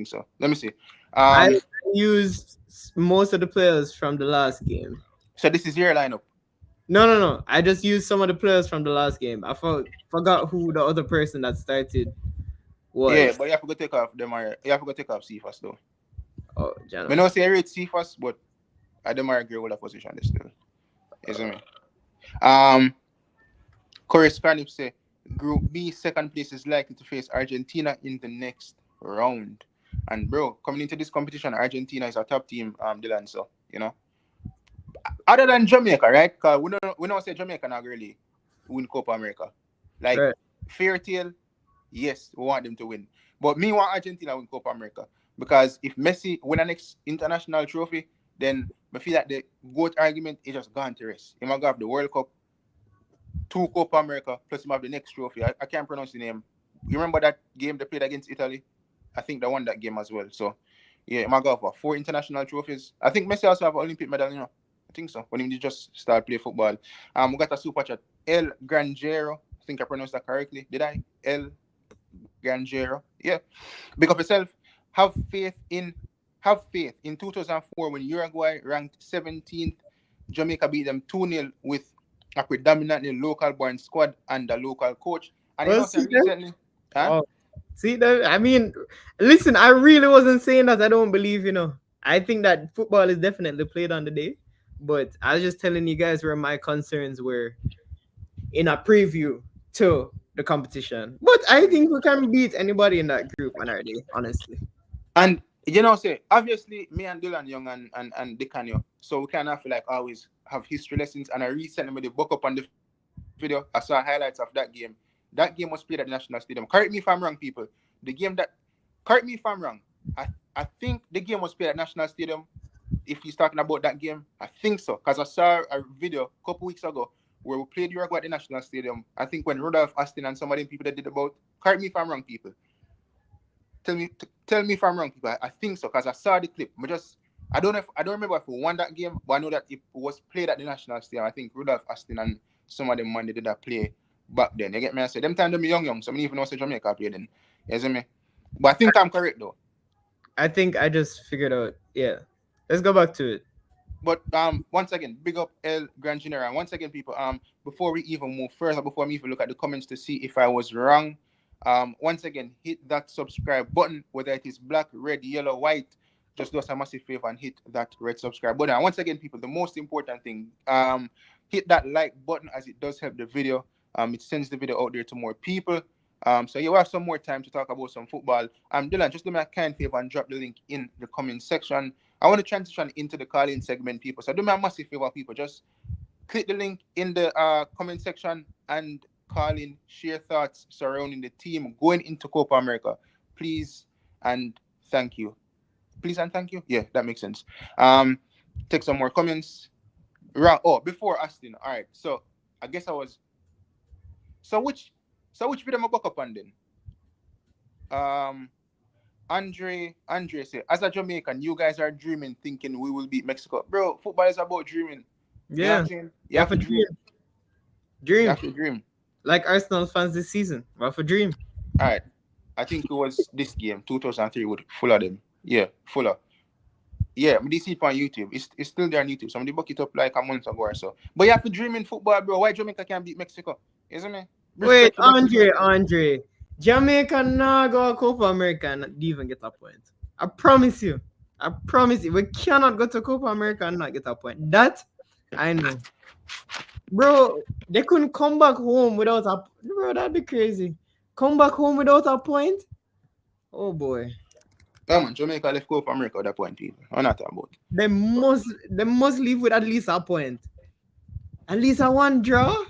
me see. I used most of the players from the last game. So this is your lineup? No. I just used some of the players from the last game. I forgot who the other person that started was. Yeah, but you have to go take off Demar. You have to go take off Cephas though. Oh, John. I don't say I rate Cephas, but Demar Gray will have position this still. Isn't me? Corey Scarniff say Group B second place is likely to face Argentina in the next round. And bro, coming into this competition, Argentina is our top team, Dylan. So other than Jamaica, right? Because we don't say Jamaica not really win Copa America. Like right. Fair tale, yes, we want them to win. But me want Argentina win Copa America. Because if Messi win the next international trophy, then I feel like the GOAT argument is just gone to rest. He might have the World Cup, 2 Copa America, plus he might have the next trophy. I can't pronounce the name. You remember that game they played against Italy? I think they won that game as well. So yeah, my God, for 4 international trophies. I think Messi also have an Olympic medal, you know. I think so. When he just start play football. We got a super chat. El Granjero. I think I pronounced that correctly. Did I? El Granjero. Yeah. Big up yourself. Have faith in have faith. In 2004, when Uruguay ranked 17th, Jamaica beat them 2-0 with a predominantly local born squad and a local coach. And you Well, know, so see that? recently, huh? Oh, see that? I mean, listen, I really wasn't saying that I don't believe, I think that football is definitely played on the day, but I was just telling you guys where my concerns were in a preview to the competition. But I think we can beat anybody in that group on our day, honestly. And you know, say obviously me and Dylan Young and Dicanio, so we kind of feel like always have history lessons. And I recently made a book up on the video. I saw highlights of that game. That game was played at the National Stadium. Correct me if I'm wrong, people. The game that correct me if I'm wrong. I think the game was played at National Stadium. If he's talking about that game, I think so. Because I saw a video a couple weeks ago where we played Uruguay at the National Stadium. I think when Rudolph Austin and some of them people that did about. Correct me if I'm wrong, people. Tell me if I'm wrong, people. I think so because I saw the clip. I don't remember if we won that game, but I know that it was played at the National Stadium. I think Rudolph Austin and some of them man they did that play back then. You get me? I say them time them young, so I don't even know say Jamaica play then. You see me? But I think I'm correct though. I think I just figured out. Yeah. Let's go back to it. But once again, big up El Grand General. Once again, people, before we even move further, before we even look at the comments to see if I was wrong, once again, hit that subscribe button, whether it is black, red, yellow, white. Just do us a massive favor and hit that red subscribe button. And once again, people, the most important thing, hit that like button as it does help the video. It sends the video out there to more people. So you have some more time to talk about some football. Dylan, just do me a kind favor and drop the link in the comment section. I want to transition into the call-in segment, people. So do me a massive favor, people. Just click the link in the comment section and call in, share thoughts surrounding the team going into Copa America. Please and thank you. Please and thank you. Yeah, that makes sense. Take some more comments. Before Austin. All right. So I guess I was. So which video am I buck up on then? Andre said, as a Jamaican, you guys are dreaming, thinking we will beat Mexico. Bro, football is about dreaming. You know what Yeah. I'm saying? You have to dream. You Dream. have to dream. Like Arsenal fans this season. We have a dream. All right. I think it was this game, 2003, with Fulham. Yeah, Fulham. Yeah, but see it on YouTube. It's still there on YouTube. Somebody book it up like a month ago or so. But you have to dream in football, bro. Why Jamaica can't beat Mexico? Isn't it? Wait, Respect to Mexico. Andre. Jamaica not go to Copa America and not even get a point. I promise you. We cannot go to Copa America and not get a point. That I know. Bro, they couldn't come back home without a bro, that'd be crazy. Come back home without a point? Oh boy. Yeah, man, Jamaica left Copa America at that point, people. I'm not talking about. They must leave with at least a point. At least a one draw.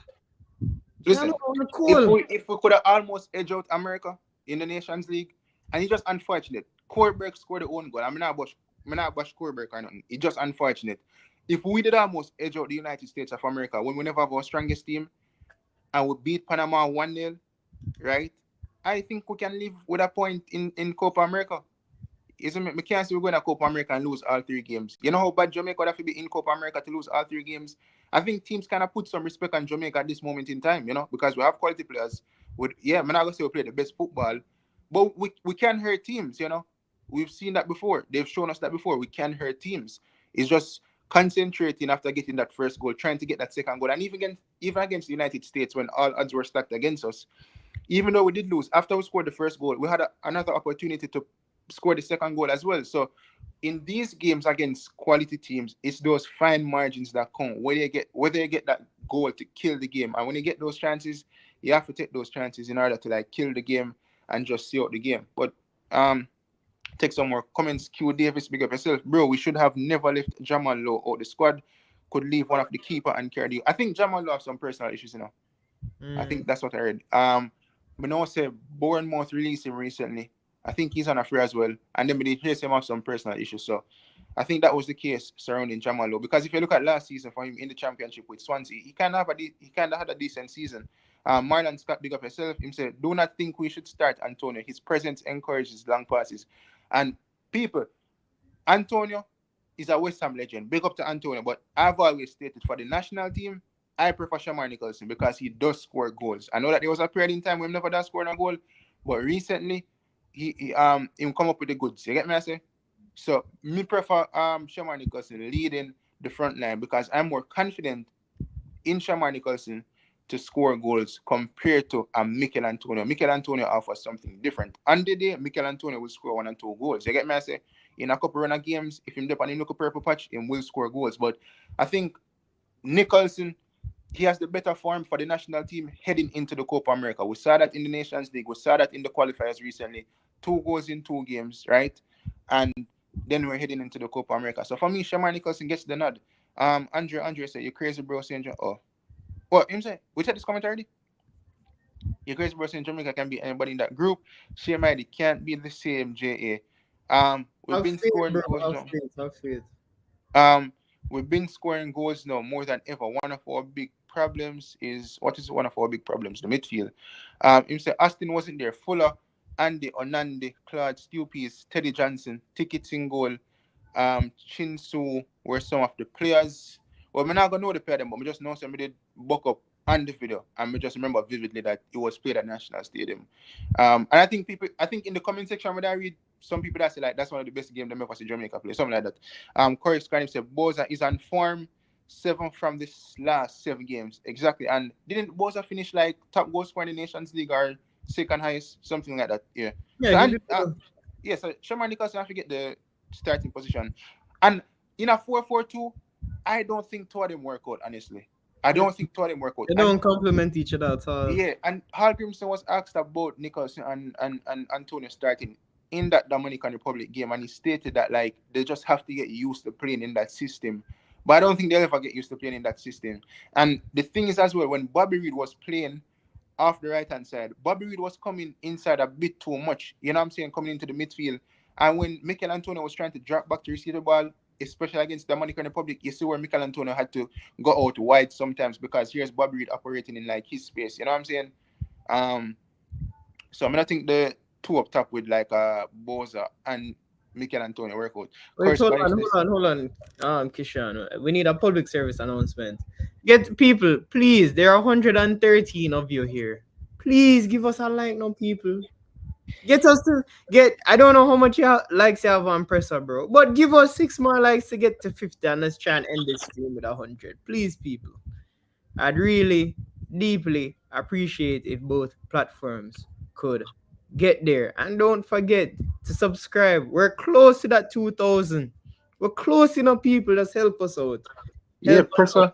Listen, Cool. if we could have almost edged out America in the Nations League, and it's just unfortunate. Corberg scored the own goal. I'm not bash Corberg or nothing. It's just unfortunate. If we did almost edge out the United States of America when we never have our strongest team and we beat Panama 1-0, right? I think we can live with a point in Copa America. Isn't it? We can't say we're going to Copa America and lose all 3 games. You know how bad Jamaica would have to be in Copa America to lose all 3 games? I think teams kind of put some respect on Jamaica at this moment in time, because we have quality players. I'm not going to say we play the best football, but we can hurt teams, We've seen that before. They've shown us that before. We can hurt teams. It's just concentrating after getting that first goal, trying to get that second goal. And even against the United States, when all odds were stacked against us, even though we did lose, after we scored the first goal, we had another opportunity to score the second goal as well. So in these games against quality teams, it's those fine margins that count, whether you get that goal to kill the game. And when you get those chances, you have to take those chances in order to kill the game and just see out the game. But take some more comments. Q Davis, big up yourself. Bro, we should have never left Jamal Lowe out. The squad could leave one of the keeper and carry the. I think Jamal Lowe has some personal issues, I think that's what I heard. But now say Bournemouth released him recently. I think he's on a free as well. And then we did hear him have some personal issues. So I think that was the case surrounding Jamal Lowe. Because if you look at last season for him in the championship with Swansea, he kind of had a decent season. Marlon Scott, big up yourself. Him said, do not think we should start Antonio. His presence encourages long passes. And people, Antonio is a West Ham legend. Big up to Antonio. But I've always stated for the national team, I prefer Shamar Nicholson because he does score goals. I know that there was a period in time when he never does score a goal, but recently he him come up with the goods. You get me? I say. So me prefer Shamar Nicholson leading the front line because I'm more confident in Shamar Nicholson to score goals compared to Mikel Antonio. Mikel Antonio offers something different. On the day, Mikel Antonio will score 1 and 2 goals. You get me? I say, in a couple run of games, if him dip on him look a purple patch, he will score goals. But I think Nicholson, he has the better form for the national team heading into the Copa America. We saw that in the Nations League. We saw that in the qualifiers recently. 2 goals in 2 games, right? And then we're heading into the Copa America. So for me, Shamar Nicholson gets the nod. Andre said, you crazy bro saying, oh. What him say? We said this comment already? Your crazy bro saying Jamaica can be anybody in that group. Shame it can't be the same, JA. We've been scoring goals now. Have faith. We've been scoring goals now more than ever. One of our big problems is what is one of our big problems? The midfield. Him say Austin wasn't there. Fuller, Andy, Onandi, Claude, Stupies, Teddy Johnson, Tickets in goal, Chinsu were some of the players. Well, I'm not gonna know the player them, but I just know somebody did buck up on the video, and I just remember vividly that it was played at National Stadium. And I think in the comment section when I read some people that say like that's one of the best games they ever see Jamaica play, something like that. Corey Scarney said Boza is on form, 7 from this last 7 games exactly. And didn't Boza finish like top goal scorer in the Nations League or second highest, something like that? Yeah. So Shamar Nicholson, I forget the starting position, and in a 4-4-2. I don't think two of them work out, honestly. I don't think two of them work out. They don't complement each other at all. Yeah, and Hal Grimson was asked about Nicholson and Antonio starting in that Dominican Republic game, and he stated that like they just have to get used to playing in that system. But I don't think they'll ever get used to playing in that system. And the thing is as well, when Bobby Reid was playing off the right-hand side, Bobby Reid was coming inside a bit too much. You know what I'm saying? Coming into the midfield. And when Mikel Antonio was trying to drop back to receive the ball, especially against the Dominican Republic, you see where Mikel Antonio had to go out wide sometimes because here's Bobby Reid operating in like his space. You know what I'm saying? So I mean, I think the two up top with like Boza and Mikel Antonio work out. Wait, hold on, Kishan. We need a public service announcement. Get people, please. There are 113 of you here. Please give us a like now, people. Get us to get. I don't know how much likes you have on Presser, bro, but give us 6 more likes to get to 50, and let's try and end this stream with 100. Please, people. I'd really deeply appreciate if both platforms could get there, and don't forget to subscribe. We're close to that 2,000. We're close enough, people. Just help us out. Presser.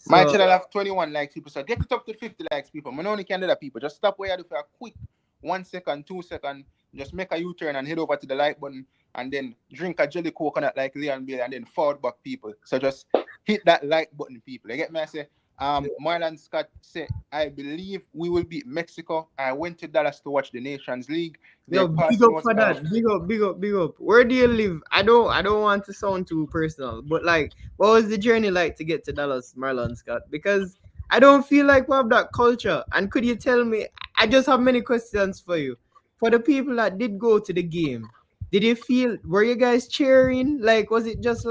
My channel have 21 likes, people. So get it up to 50 likes, people. I only can do that, people. Just stop where you do for a quick 1 second, 2 seconds, just make a U-turn and head over to the like button and then drink a jelly coconut like Leon Bailey and then forward back, people. So just hit that like button, people. You get me? I say, Marlon Scott said, I believe we will beat Mexico. I went to Dallas to watch the Nations League. Yo, big up for that. Big up. Where do you live? I don't want to sound too personal, but like, what was the journey like to get to Dallas, Marlon Scott? Because I don't feel like we have that culture. And could you tell me, I just have many questions for you. For the people that did go to the game, did you feel, were you guys cheering? Like, was it just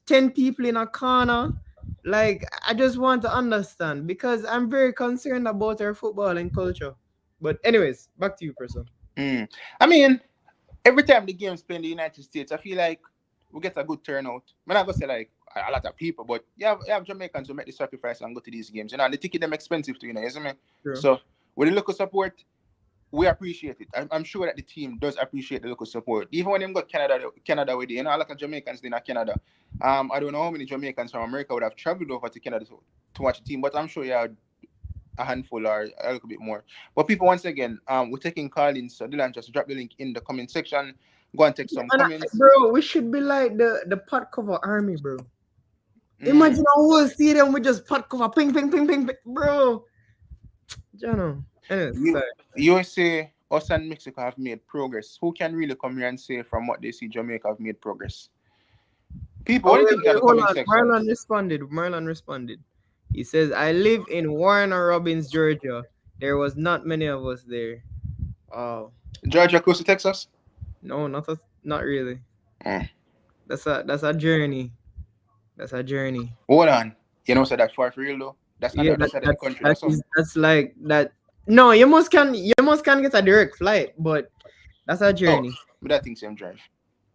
10 people in a corner? Like, I just want to understand because I'm very concerned about our footballing culture. But anyways, back to you, person. I mean, every time the game's playing in the United States, I feel like we get a good turnout. I'm not going to say like a lot of people, but you have Jamaicans who make the sacrifice and go to these games. You know, and the ticket them expensive too, you know, isn't it? Sure. So with the local support, we appreciate it. I'm sure that the team does appreciate the local support. Even when they got Canada with it, you know, a lot of Jamaicans in Canada. I don't know how many Jamaicans from America would have traveled over to Canada to watch the team, but I'm sure you had a handful or a little bit more. But people, once again, we're taking call-ins, so Dylan, just drop the link in the comment section. Go and take some comments. Bro, we should be like the pot cover army, bro. Imagine a whole stadium with just pot cover, ping, ping, ping, ping, ping, bro. Jano. You say us and Mexico have made progress. Who can really come here and say from what they see Jamaica have made progress? People, what do you think of the comment section? Marlon responded. He says, I live in Warner Robins, Georgia. There was not many of us there. Oh, Georgia close to Texas? no, not really. Mm. That's a journey. That's a journey. Hold on. You know, so that far for real though. That's on Yeah, the other side of the country. That's something. that's like that. No, you must can get a direct flight, but that's a Oh, journey. but that thing same drive.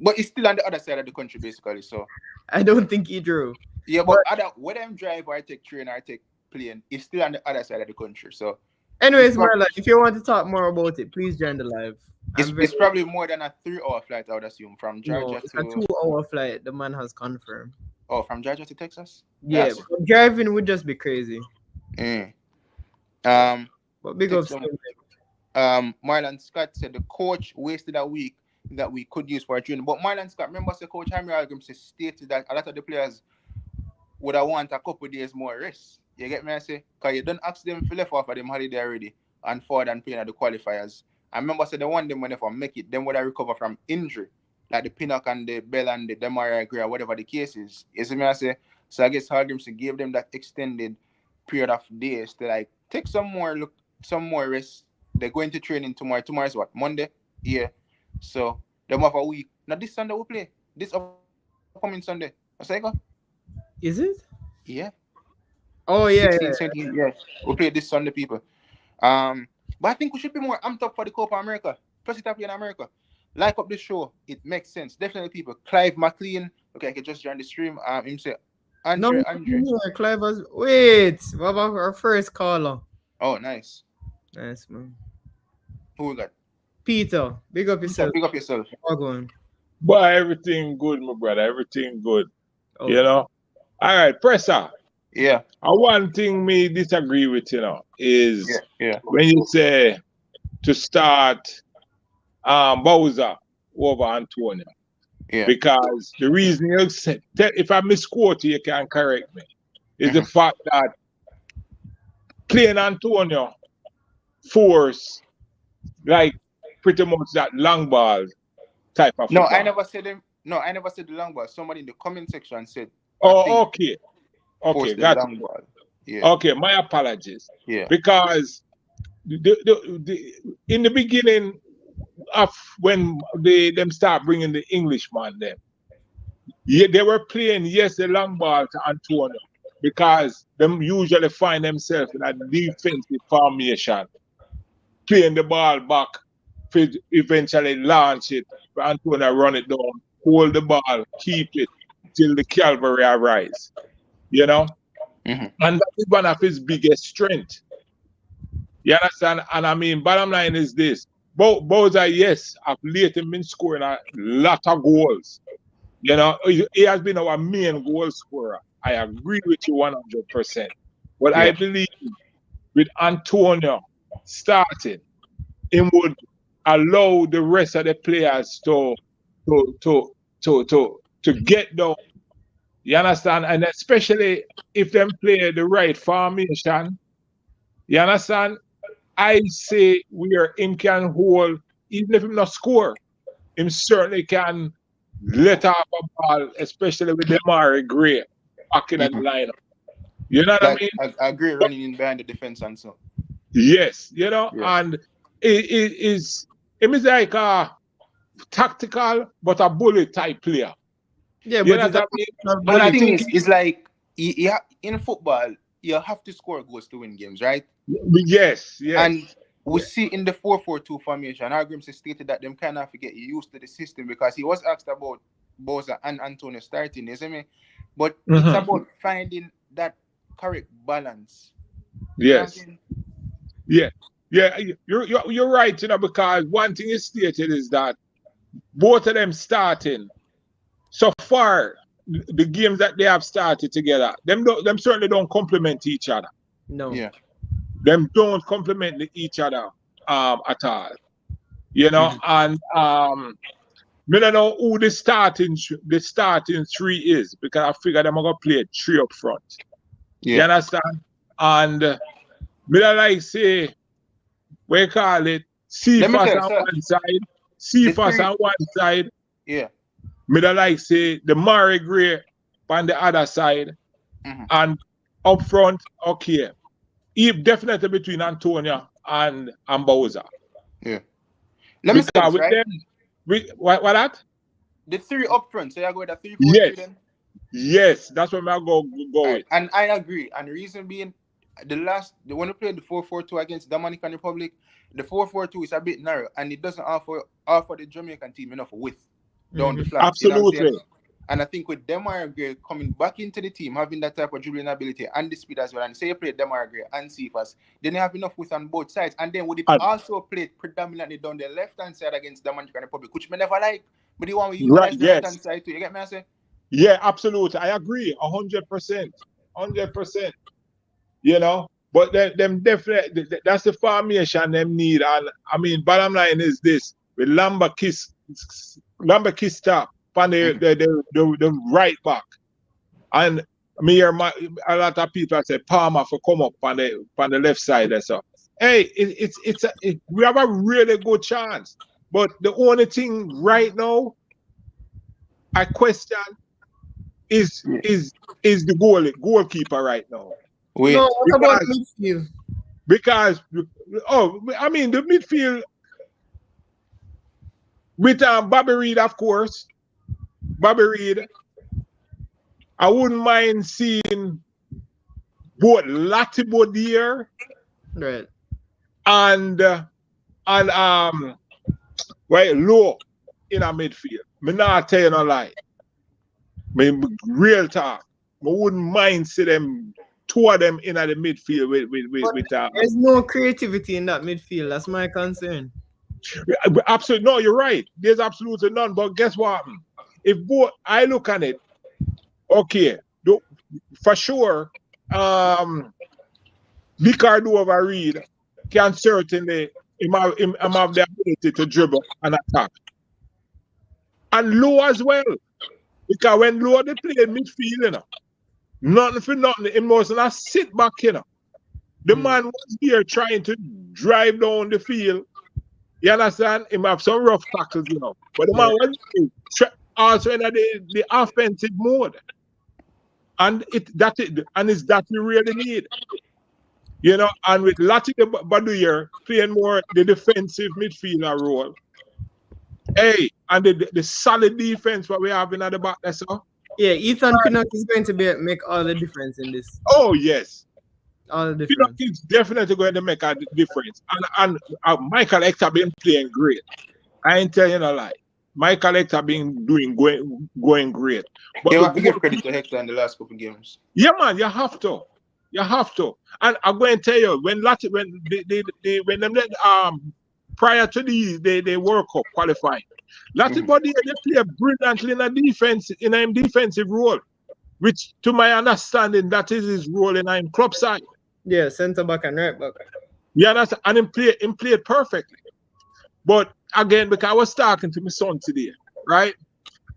But it's still on the other side of the country basically. So I don't think he drove. yeah, but But other whether I'm drive or I take train or I take plane, it's still on the other side of the country. So it's anyways, prob- Marlon, if you want to talk more about it, please join the live. it's, I'm very it's probably more than a 3 hour flight, I would assume, from no, Georgia it's a to 2 hour flight. The man has confirmed. from Georgia to Texas. Yeah, Yes. but driving would just be crazy. Mm. Um, But big take ups to some. him. Marlon Scott said the coach wasted a week that we could use for training. But Marlon Scott, remember, the coach Henry Algrim stated that a lot of the players would have want a couple days more rest. You get me? I say, because you don't ask them to left off of them holiday already and forward and playing at the qualifiers. I remember say the one them when they for make it, then would I recover from injury, like the Pinnock and the Bell and the Demarai Gray, whatever the case is. You see me? I say, so I guess Algrim gave them that extended period of days to like take some more rest. They're going to training tomorrow. Tomorrow is what? Monday? Yeah. So them have a week. Now this Sunday we play. This upcoming Sunday. What's that? Is it? Yeah. Oh yeah, 16, 17, yeah. We play this Sunday, people. But I think we should be more amped up for the Copa America. Plus, it's happening in America. Like up the show, it makes sense. Definitely, people. Clive McLean. Okay, I can just join the stream. Him say, No, Andre. yeah, Clive wait. What about our first caller? Oh, nice. Nice man. Who we got? Peter, big up yourself. Pick up yourself. How going? But everything good, my brother. Everything good. Oh. You know? All right, presser. Yeah. One thing me disagree with, is Yeah. when you say to start Bowser over Antonio. Yeah. Because the reason you said, if I misquote you can correct me, is the fact that playing Antonio force like pretty much that long ball type of No, football. I never said him. No, I never said the long ball. Somebody in the comment section said. Oh, okay. Force Okay, the got long it. ball. Yeah. Okay, my apologies. Yeah. Because in the beginning of when them start bringing the Englishman them, they were playing the long ball to Antonio because them usually find themselves in a defensive formation, playing the ball back to eventually launch it for Antonio run it down, hold the ball, keep it till the cavalry arise. You know? Mhm. And that is one of his biggest strengths. You understand? And I mean, bottom line is this. Bowser, yes, of late him been scoring a lot of goals. You know, he has been our main goal scorer. I agree with you 100%. But I Yeah. believe with Antonio starting, it would allow the rest of the players to get down. You understand? And especially if them play the right formation, you understand? I say where him can hold, even if him not score, him certainly can let off a ball, especially with Demari Gray back in the lineup. You know what I Like, mean? I agree running in behind the defense and so. Yes, you know, Yeah. and it is like a tactical but a bullet type player. Yeah, You but know it's what I a- mean? But And the I thing think is, it's like in football, you have to score goals to win games, right? yes. And we see in the 4-4-2 formation, Hargreaves stated that them kind of get used to the system because he was asked about Boza and Antonio starting, you see me? But it's about finding that correct balance. You know what I'm Yes. saying? Yeah, you're right, you know, because one thing is stated is that both of them starting so far, the games that they have started together, them certainly don't complement each other. no. Yeah. Them don't complement each other at all. You know, and me don't know who the starting three is because I figure them are gonna play three up front. You Yeah. understand? And me don't like say we call it Let me Cephas tell you, on sir. one side, Cephas three- on one side. Yeah. Me don't like say the Murray Gray on the other side, Mhm. and up front, okay. Definitely between Antonio and Bowser. Yeah. Let me say Because this, with right? them, what that? The three up front. So you go with a 3-4-3 Yes. then. Yes, that's what I'm go All right. with. And I agree. And the reason being, when we played the 4-4-2 against Dominican Republic, the 4-4-2 is a bit narrow and it doesn't offer the Jamaican team enough width down the flanks. You know what I'm Absolutely. saying? And I think with Demar Gray coming back into the team, having that type of dribbling ability and the speed as well, and say you play Demar Gray and Cephas, then you have enough width on both sides. And then would it And- also played predominantly down the left-hand side against Dominican Republic, which me never like, but you want to Right, utilize the yes. right-hand side too. You get me? I say? Yeah, absolutely. I agree. 100%. 100%. You know, but them definitely that's the formation them need. And I mean, bottom line is this: with Lamba Kiss top on the right back, and me hear a lot of people say Palmer for come up on the left side there. So hey, we have a really good chance. But the only thing right now I question is the goalkeeper right now. Wait. No, what about midfield? Because I mean the midfield with Bobby Reid, of course. Bobby Reid. I wouldn't mind seeing both Latibo there Right. and right low in a midfield. Me not tell you no lie. Me real talk. I wouldn't mind see them two of them in the midfield with There's no creativity in that midfield. That's my concern. absolutely no, you're right. There's absolutely none. But guess what? If both I look at it, okay, for sure, Ricardo over Reid can certainly have the ability to dribble and attack. And Low as well. Because when Low they play midfield, you know, nothing for nothing, it must not sit back, you know. The man was here trying to drive down the field. You understand? He might have some rough tackles, you know. But the man was also in the offensive mode. And it's that we really need. You know, and with Lati Baduyer playing more the defensive midfielder role. Hey, and the solid defense what we have in at the back, that's all. Yeah, Ethan Pinnock is going to make all the difference in this. Oh, yes. All the Pinnock difference. is definitely going to make a difference. And Michael Hector been playing great. I ain't telling you no lie. Michael Hector been going great. But You have to give credit to Hector in the last couple of games. yeah, man, you have to. You have to. And I'm going to tell you, when them prior to the World Cup qualifying, Latin body they play brilliantly in a defensive role, which to my understanding that is his role in a club side. Yeah, centre back and right back. Yeah, that's and he played perfectly. But again, because I was talking to my son today, right?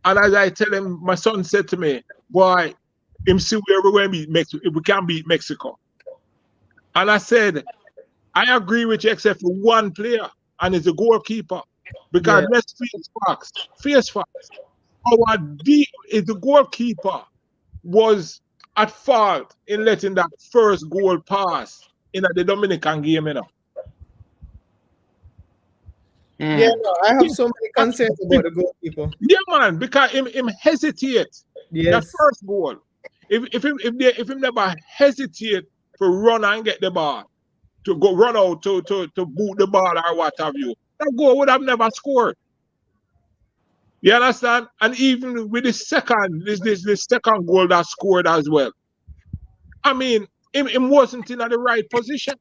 And as I tell him, my son said to me, boy, him see where we're going to beat Mexico, if we can beat Mexico. And I said, I agree with you except for one player, and it's a goalkeeper. Because let's face facts. Face facts. The goalkeeper was at fault in letting that first goal pass in the Dominican game, you know. Yeah, no, I have so many concerns about the goalkeeper. Yeah, man, because him hesitate. Yes. That first goal. If him never hesitate to run and get the ball, to go run out to boot the ball or what have you, that goal would have never scored. You understand? And even with the second goal that scored as well. I mean, him wasn't in the right position.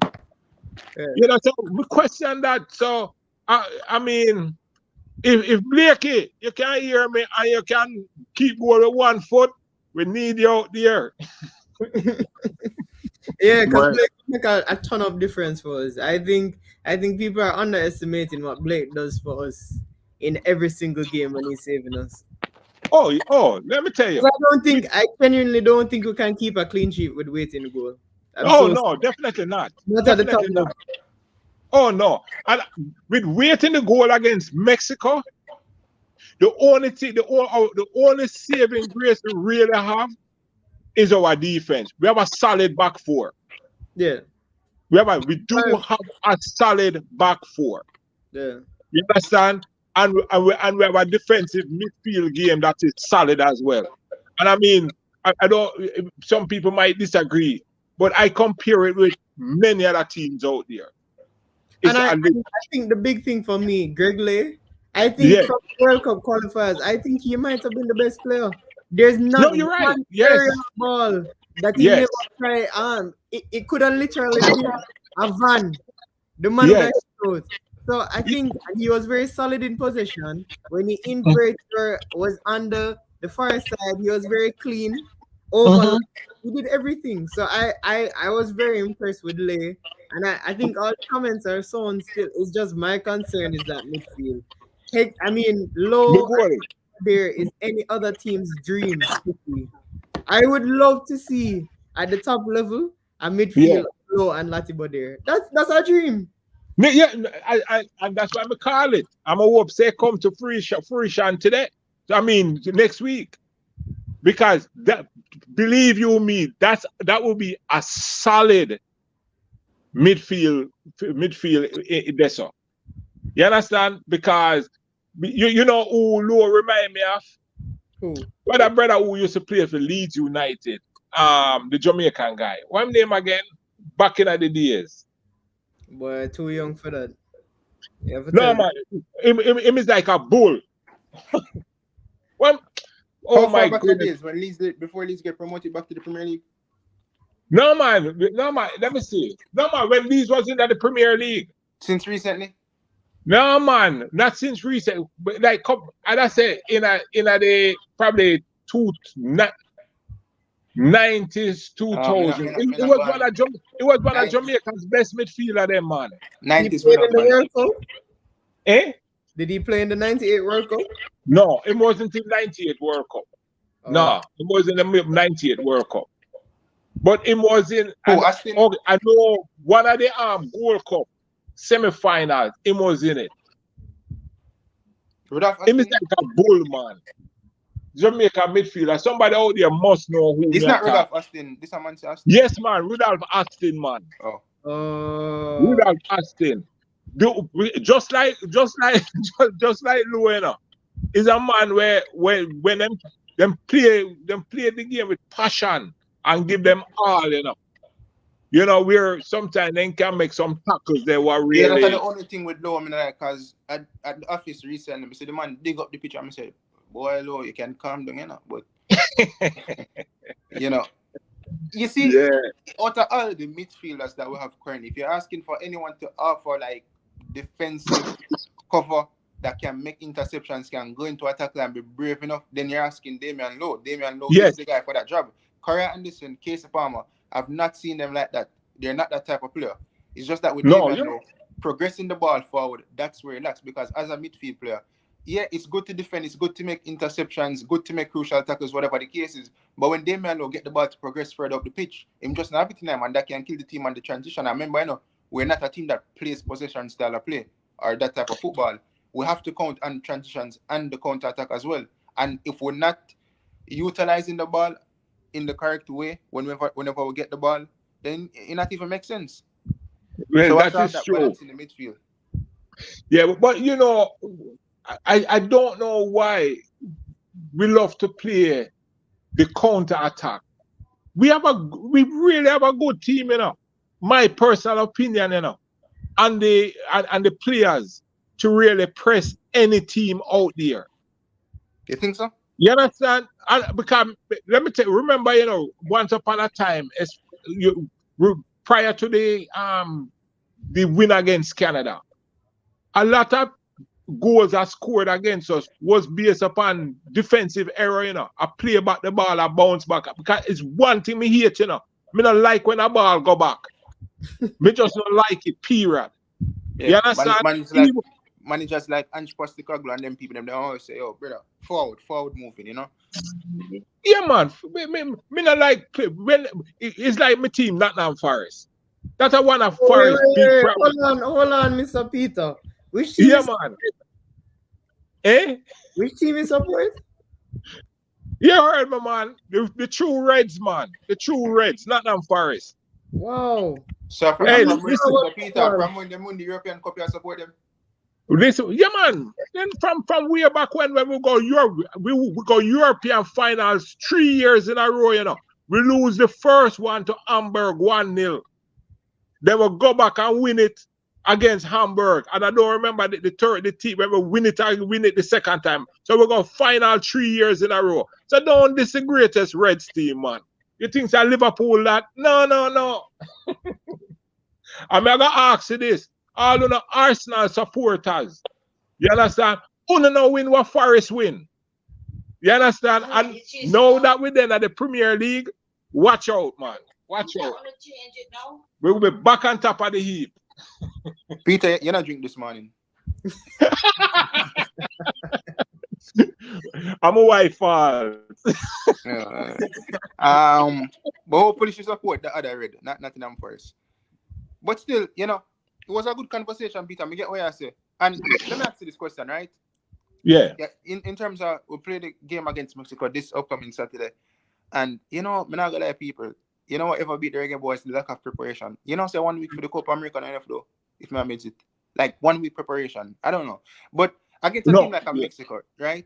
Yeah. You know, so we question that. So I mean, if Blakey, you can hear me and you can keep going with 1 foot, we need you out there. Yeah, because Blake make a ton of difference for us. I think people are underestimating what Blake does for us in every single game when he's saving us. Oh, let me tell you. I genuinely don't think we can keep a clean sheet with Waite in the goal. No, definitely not. Not at the top level. Oh no. And with Waite in the goal against Mexico, the only saving grace we really have is our defense. We have a solid back four. Yeah. We do have a solid back four. Yeah. You understand? And we have a defensive midfield game that is solid as well. And I mean, I don't. Some people might disagree, but I compare it with many other teams out there. And I think the big thing for me, Greg Lay, I think from World Cup qualifiers, I think he might have been the best player. There's not you're right. one area of ball that he never tried on. It could have literally been a van. The man that showed. So I think he was very solid in possession. When he inverted was under the far side, he was very clean. Over, he did everything. So I was very impressed with Lay. And I think all the comments are so on still. It's just my concern is that midfield. I mean, low there is any other team's dream. I would love to see at the top level a midfield low and Latibo there. That's our dream. Yeah, and that's why I call it. I'm a hope say come to fruition today. I mean next week, because that, believe you me, that will be a solid midfield desert. You understand? Because you know who Lou remind me of? Who? Brother who used to play for Leeds United, the Jamaican guy. What's his name again? Back in the days. Boy, too young for that. No man, him is like a bull. Oh my goodness! When before Leeds get promoted back to the Premier League. No man. Let me see. No man, when Leeds was in the Premier League. Since recently. No man, not since recent. But like, as I say, in the probably 90s, 2000. It was one of Jamaica's best midfielder, them man. 90s. Did he play in the 98 World Cup? No, it wasn't in 98 World Cup. Oh. No, it was in the 98 World Cup. But it was in. I know one of the Gold Cup semi-finals. It was in it. It is like a bull, man. Jamaica midfielder. Somebody out there must know who. It's not Rudolph Austin. This is Austin. Yes, man. Rudolph Austin, man. Rudolph Austin. Just like Luena. Is a man where when them play the game with passion and give them all, you know. You know, where sometimes they can make some tackles they were really. Yeah, that's the only thing with Low, I mean, because at the office recently, I said the man dig up the picture and I said, boy, Low, you can calm down, you know. But you know, you see, out of all the midfielders that we have currently, if you're asking for anyone to offer like defensive cover that can make interceptions, can go into attack and be brave enough, then you're asking Damian Lowe. Damian Lowe is the guy for that job. Corey Anderson, Casey Palmer, I've not seen them like that. They're not that type of player. It's just that with Damian Lowe, progressing the ball forward, that's where it lacks. Because as a midfield player, yeah, it's good to defend, it's good to make interceptions, good to make crucial tackles, whatever the case is. But when Damian Lowe get the ball to progress further up the pitch, him just not everything and that can kill the team on the transition. I remember, you know, we're not a team that plays possession style of play or that type of football. We have to count on transitions and the counter attack as well. And if we're not utilizing the ball in the correct way, whenever we get the ball, then it not even makes sense. Well, so that is true. In the midfield. Yeah, but you know, I don't know why we love to play the counter attack. We really have a good team, you know. My personal opinion, you know, and the players to really press any team out there. You think so? You understand? Because let me tell you, remember, you know, once upon a time, prior to the win against Canada, a lot of goals are scored against us was based upon defensive error, you know. I play back the ball, I bounce back. Because it's one thing me hate, you know. Me not like when a ball go back. Me just don't like it, period. Yeah, you understand? Managers like Ange Postecoglou and them people, they always say, "Oh, brother, forward moving," you know. Yeah, man. Me not like when it's like my team, Nottingham Forest. That's a one of Forest big problem. Hold on, Mr. Peter. Which team? Yeah, man. Which team is support? You heard me, man. The true Reds, man. The true Reds, not them Forest. Wow. So Hey, from listen. so Peter, from when they win the European Cup, you support them. Listen, yeah, man. Then from way back when we go Europe, we go European finals 3 years in a row. You know, we lose the first one to Hamburg 1-0. Then we go back and win it against Hamburg, and I don't remember the team when we win it the second time. So we go final 3 years in a row. So don't this the greatest Reds team, man. You think that Liverpool that? No. I'm gonna ask you this. All of the Arsenal supporters, you understand? Who don't know win what Forest win? You understand? And now that we're then at the Premier League, watch out, man. Watch out. We will be back on top of the heap. Peter, you're not drink this morning. I'm a white fault. Yeah. But hopefully she support the other Red, not Nottingham Forest. But still, you know, it was a good conversation, Peter. Me get what I say. And let me ask you this question, right? Yeah. In terms of we play the game against Mexico this upcoming Saturday, and you know, me not gonna lie, people. You know, whatever beat the Reggae Boyz, the lack of preparation. You know, say 1 week for the Copa America and NFL, if I made it. Like 1 week preparation. I don't know. But against a team like Mexico, right?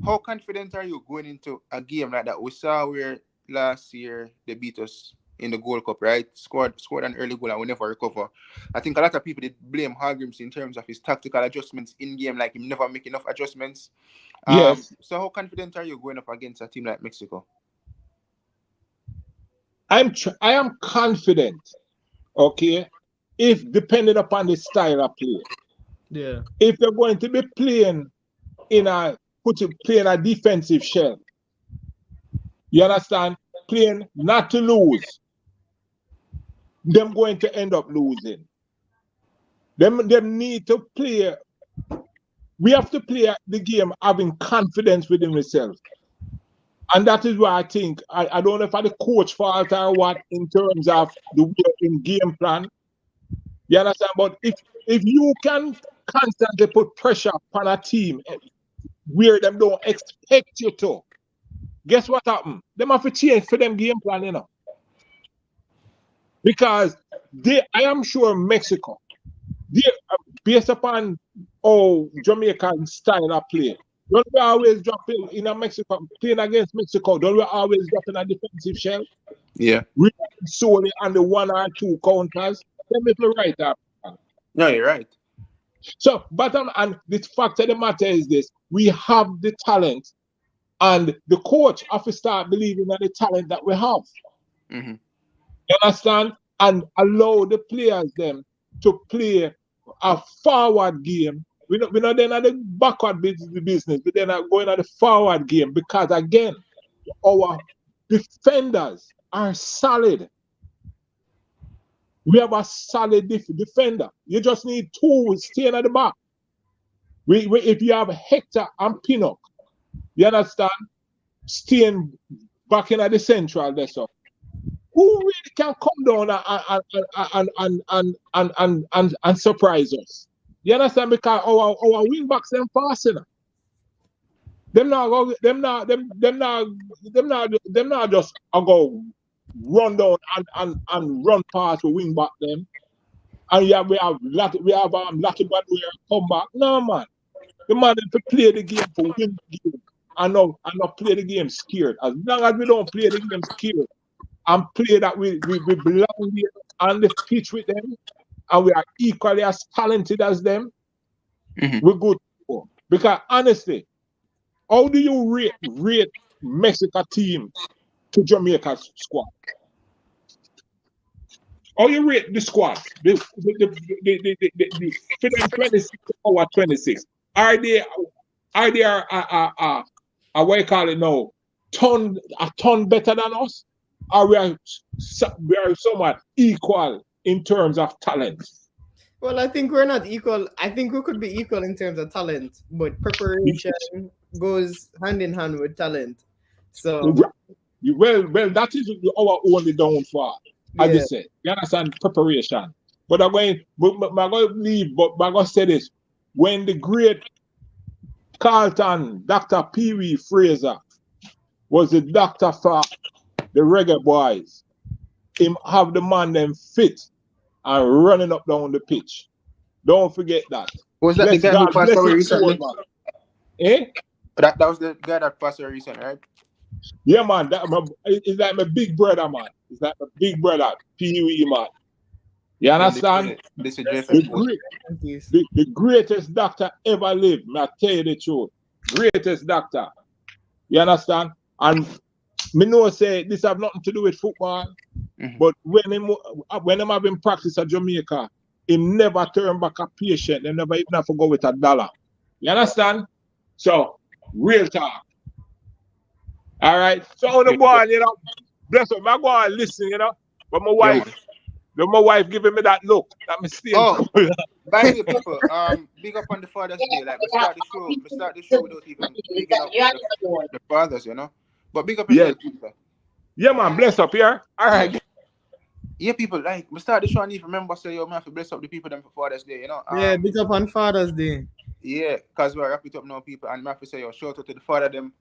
How confident are you going into a game like that? We saw where last year they beat us in the Gold Cup, right? Scored an early goal and we never recover. I think a lot of people did blame Hargreaves in terms of his tactical adjustments in game, like him never make enough adjustments. Yes. So how confident are you going up against a team like Mexico? I am confident, okay, if depending upon the style of play. Yeah. If they're going to be playing in a defensive shell, you understand? Playing not to lose, them going to end up losing. Them need to play. We have to play the game having confidence within ourselves. And that is why I think, I don't know if it's the coach fault or what in terms of the way in game plan. You understand? But if you can constantly put pressure upon a team where them don't expect you to, guess what happens? Them have to change for them game plan, you know. Because I am sure Mexico, based upon Jamaican style of play, don't we always drop in a Mexico, playing against Mexico, don't we always drop in a defensive shell? Yeah. We solely on the 1 or 2 counters. Let me play right up. No, you're right. So, and the fact of the matter is this: we have the talent, and the coach have to start believing in the talent that we have. Mm-hmm. You understand? And allow the players them to play a forward game. We're not then at the backward business, but then going at the forward game because again, our defenders are solid. We have a solid defender. You just need 2 staying at the back. If you have Hector and Pinnock, you understand, staying back in at the central there, so who really can come down and surprise us? You understand? Because our wing backs them fast enough. Them not just go run down and run past the wing back them. And yeah, we have Lucky Bad come back. No man. The man to play the game for win the game and not play the game scared. As long as we don't play the game scared and play that we belong here on the pitch with them and we are equally as talented as them, we're good. Because honestly, how do you rate Mexico team to Jamaica's squad? How you rate the squad? The 26 or 26. Are they what you call it now? A ton better than us? Or we are somewhat equal in terms of talent? Well, I think we're not equal. I think we could be equal in terms of talent, but preparation goes hand in hand with talent. So well, that is our only downfall. As you said, you understand preparation. But I'm going to leave, but I'm going to say this. When the great Carlton, Dr. Pee Wee Fraser, was the doctor for the Reggae Boyz. Him have the man them fit and running up down the pitch. Don't forget that. Was that Bless the guy who God, passed bless away his soul, recently? man. Eh? That was the guy that passed away recently, right? Yeah, man. It's like my big brother, man. It's like my big brother, PUE, man. You understand? This is JFF The, post. the greatest doctor ever lived. I tell you the truth. Greatest doctor. You understand? And me know say this have nothing to do with football. But when him having practice at Jamaica, he never turn back a patient. They never even have to go with $1. You understand? So, real talk. All right. So the boy, you know, bless him. I go and listen, you know. But my wife giving me that look. That me staying. Oh, by the way, people, big up on the Father's Day. Like, we start the show without even bigging up the fathers, you know. But big up yourself, people. Yeah, man. Bless up here. All right. Yeah, people, like, we start the show and even remember, say, yo, man, have to bless up the people them for Father's Day, you know. Yeah, big up on Father's Day. Yeah, because we're wrap it up now, people, and I have to say, yo, shout out to the father them,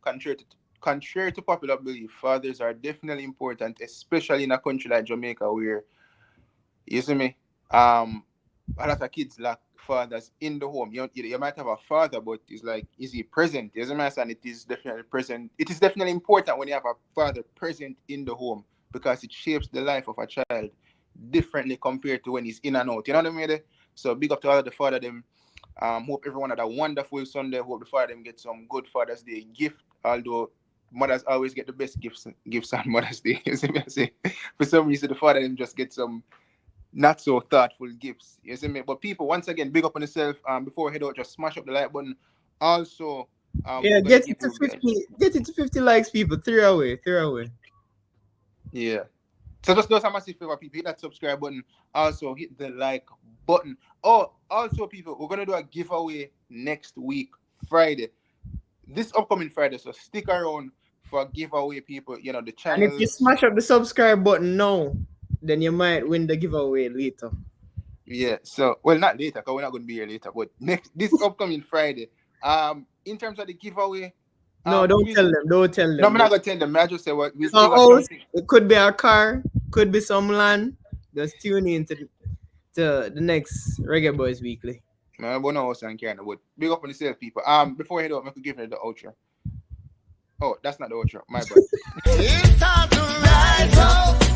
contrary to popular belief, fathers are definitely important, especially in a country like Jamaica, where, you see me, a lot of kids lack fathers in the home. You might have a father, but it's like, is he present? You see me, and it is definitely present. It is definitely important when you have a father present in the home, because it shapes the life of a child differently compared to when he's in and out. You know what I mean? So big up to all of the father them. Hope everyone had a wonderful Sunday. Hope the father them get some good Father's Day gift. Although mothers always get the best gifts on Mother's Day. You see me? I say, for some reason, the father them just get some not so thoughtful gifts. You see me? But people, once again, big up on yourself. Before we head out, just smash up the like button. Also, get it to 50. Get it to 50 likes, people. 3 away. Yeah. So just do us a massive favor, people. Hit that subscribe button. Also, hit the like button. Oh, also, people, we're going to do a giveaway next week, Friday. This upcoming Friday. So stick around for a giveaway, people. You know, the channel. And if you smash up the subscribe button now, then you might win the giveaway later. Yeah. So, well, not later, because we're not going to be here later. But this upcoming Friday. In terms of the giveaway. No, don't tell them. No, I'm not going to tell them. I just say what we it could be a car, could be some land. Just tune in to the next Reggae Boyz Weekly. Man, but no, but big up on yourself, people. Before I head out, I could give you the outro. Oh, that's not the outro. My bad. It's time to rise up.